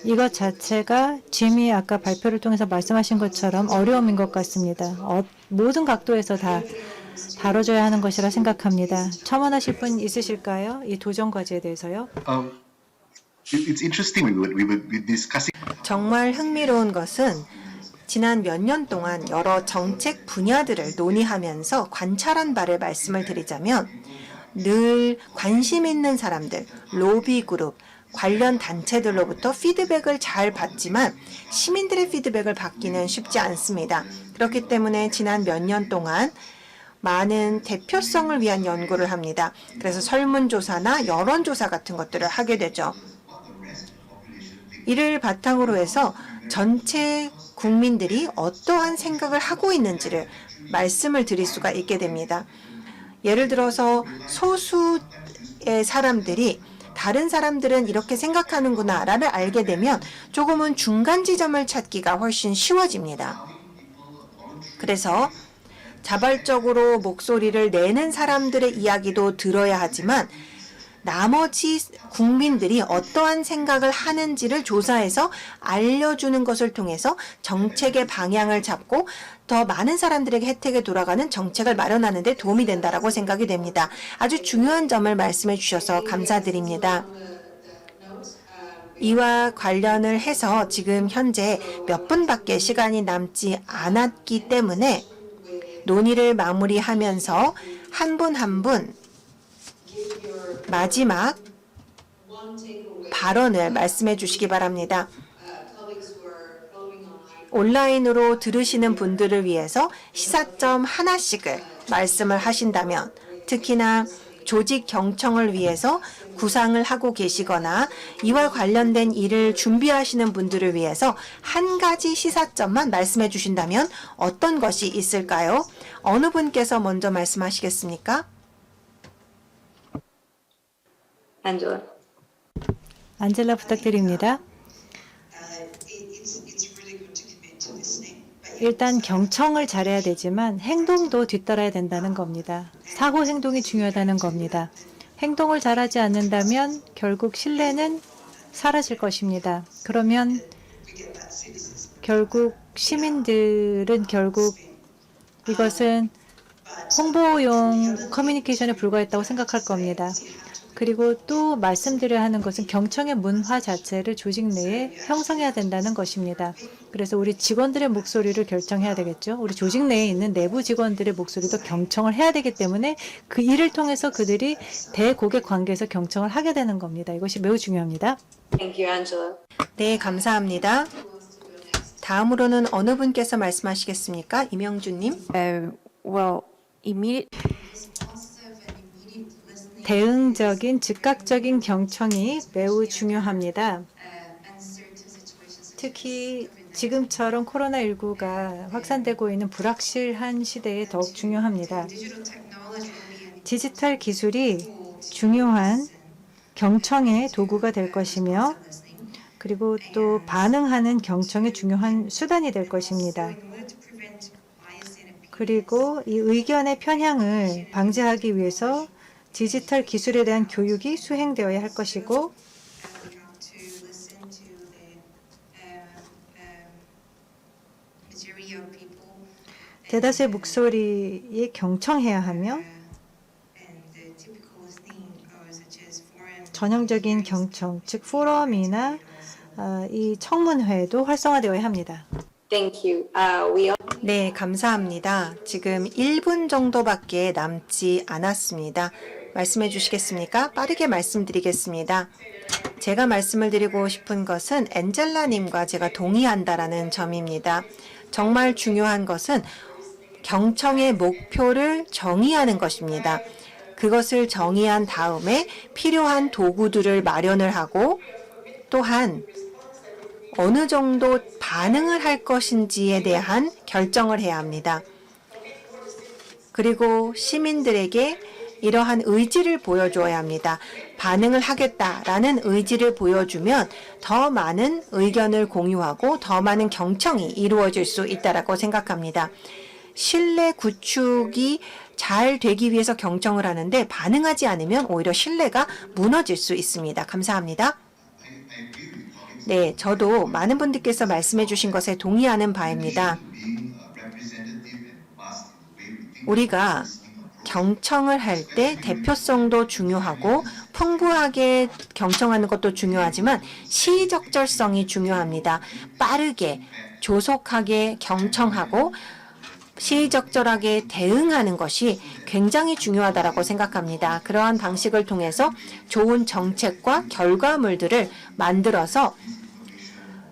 이것 자체가 짐이 아까 발표를 통해서 말씀하신 것처럼 어려움인 것 같습니다. 모든 각도에서 다 다뤄져야 하는 것이라 생각합니다. 첨언하실 분 있으실까요? 이 도전 과제에 대해서요. It's interesting. We were discussing. 정말 흥미로운 것은 지난 몇 년 동안 여러 정책 분야들을 논의하면서 관찰한 바를 말씀을 드리자면 늘 관심 있는 사람들, 로비 그룹, 관련 단체들로부터 피드백을 잘 받지만 시민들의 피드백을 받기는 쉽지 않습니다. 그렇기 때문에 지난 몇 년 동안 많은 대표성을 위한 연구를 합니다. 그래서 설문조사나 여론조사 같은 것들을 하게 되죠. 이를 바탕으로 해서 전체 국민들이 어떠한 생각을 하고 있는지를 말씀을 드릴 수가 있게 됩니다. 예를 들어서 소수의 사람들이 다른 사람들은 이렇게 생각하는구나를 알게 되면 조금은 중간 지점을 찾기가 훨씬 쉬워집니다. 그래서 자발적으로 목소리를 내는 사람들의 이야기도 들어야 하지만 나머지 국민들이 어떠한 생각을 하는지를 조사해서 알려주는 것을 통해서 정책의 방향을 잡고 더 많은 사람들에게 혜택이 돌아가는 정책을 마련하는 데 도움이 된다라고 생각이 됩니다. 아주 중요한 점을 말씀해 주셔서 감사드립니다. 이와 관련을 해서 지금 현재 몇 분밖에 시간이 남지 않았기 때문에 논의를 마무리하면서 한 분 한 분 마지막 발언을 말씀해 주시기 바랍니다. 온라인으로 들으시는 분들을 위해서 시사점 하나씩을 말씀을 하신다면, 특히나 조직 경청을 위해서 구상을 하고 계시거나 이와 관련된 일을 준비하시는 분들을 위해서 한 가지 시사점만 말씀해 주신다면 어떤 것이 있을까요? 어느 분께서 먼저 말씀하시겠습니까? Angela. 안젤라 부탁드립니다. 일단 경청을 잘해야 되지만 행동도 뒤따라야 된다는 겁니다. 사고 행동이 중요하다는 겁니다. 행동을 잘하지 않는다면 결국 신뢰는 사라질 것입니다. 그러면 결국 시민들은 결국 이것은 홍보용 커뮤니케이션에 불과했다고 생각할 겁니다. 그리고 또 말씀드려야 하는 것은 경청의 문화 자체를 조직 내에 형성해야 된다는 것입니다. 그래서 우리 직원들의 목소리를 결정해야 되겠죠. 우리 조직 내에 있는 내부 직원들의 목소리도 경청을 해야 되기 때문에 그 일을 통해서 그들이 대고객 관계에서 경청을 하게 되는 겁니다. 이것이 매우 중요합니다. Thank you, Angela. 네, 감사합니다. 다음으로는 어느 분께서 말씀하시겠습니까? 이명주님. 대응적인 즉각적인 경청이 매우 중요합니다. 특히 지금처럼 코로나19가 확산되고 있는 불확실한 시대에 더욱 중요합니다. 디지털 기술이 중요한 경청의 도구가 될 것이며, 그리고 또 반응하는 경청의 중요한 수단이 될 것입니다. 그리고 이 의견의 편향을 방지하기 위해서 디지털 기술에 대한 교육이 수행되어야 할 것이고, 대다수의 목소리에 경청해야 하며 전형적인 경청, 즉 포럼이나 이 청문회도 활성화되어야 합니다. Thank you. 네, 감사합니다. 지금 1분 정도밖에 남지 않았습니다. 말씀해 주시겠습니까? 빠르게 말씀드리겠습니다. 제가 말씀을 드리고 싶은 것은 엔젤라님과 제가 동의한다라는 점입니다. 정말 중요한 것은 경청의 목표를 정의하는 것입니다. 그것을 정의한 다음에 필요한 도구들을 마련을 하고, 또한 어느 정도 반응을 할 것인지에 대한 결정을 해야 합니다. 그리고 시민들에게 이러한 의지를 보여줘야 합니다. 반응을 하겠다라는 의지를 보여주면 더 많은 의견을 공유하고 더 많은 경청이 이루어질 수 있다고 생각합니다. 신뢰 구축이 잘 되기 위해서 경청을 하는데 반응하지 않으면 오히려 신뢰가 무너질 수 있습니다. 감사합니다. 네, 저도 많은 분들께서 말씀해 주신 것에 동의하는 바입니다. 우리가 경청을 할 때 대표성도 중요하고 풍부하게 경청하는 것도 중요하지만 시의적절성이 중요합니다. 빠르게 조속하게 경청하고 시의적절하게 대응하는 것이 굉장히 중요하다고 생각합니다. 그러한 방식을 통해서 좋은 정책과 결과물들을 만들어서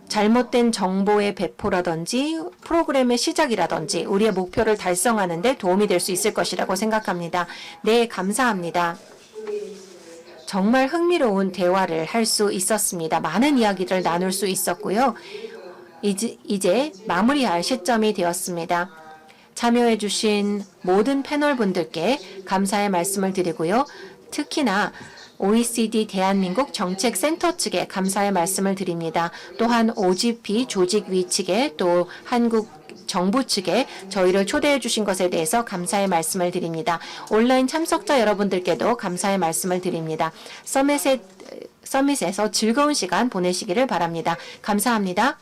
잘못된 정보의 배포라든지 프로그램의 시작이라든지 우리의 목표를 달성하는 데 도움이 될 수 있을 것이라고 생각합니다. 네, 감사합니다. 정말 흥미로운 대화를 할 수 있었습니다. 많은 이야기를 나눌 수 있었고요. 이제 마무리할 시점이 되었습니다. 참여해 주신 모든 패널 분들께 감사의 말씀을 드리고요. 특히나 OECD 대한민국 정책센터 측에 감사의 말씀을 드립니다. 또한 OGP 조직위 측에 또 한국 정부 측에 저희를 초대해 주신 것에 대해서 감사의 말씀을 드립니다. 온라인 참석자 여러분들께도 감사의 말씀을 드립니다. 서밋에서 즐거운 시간 보내시기를 바랍니다. 감사합니다.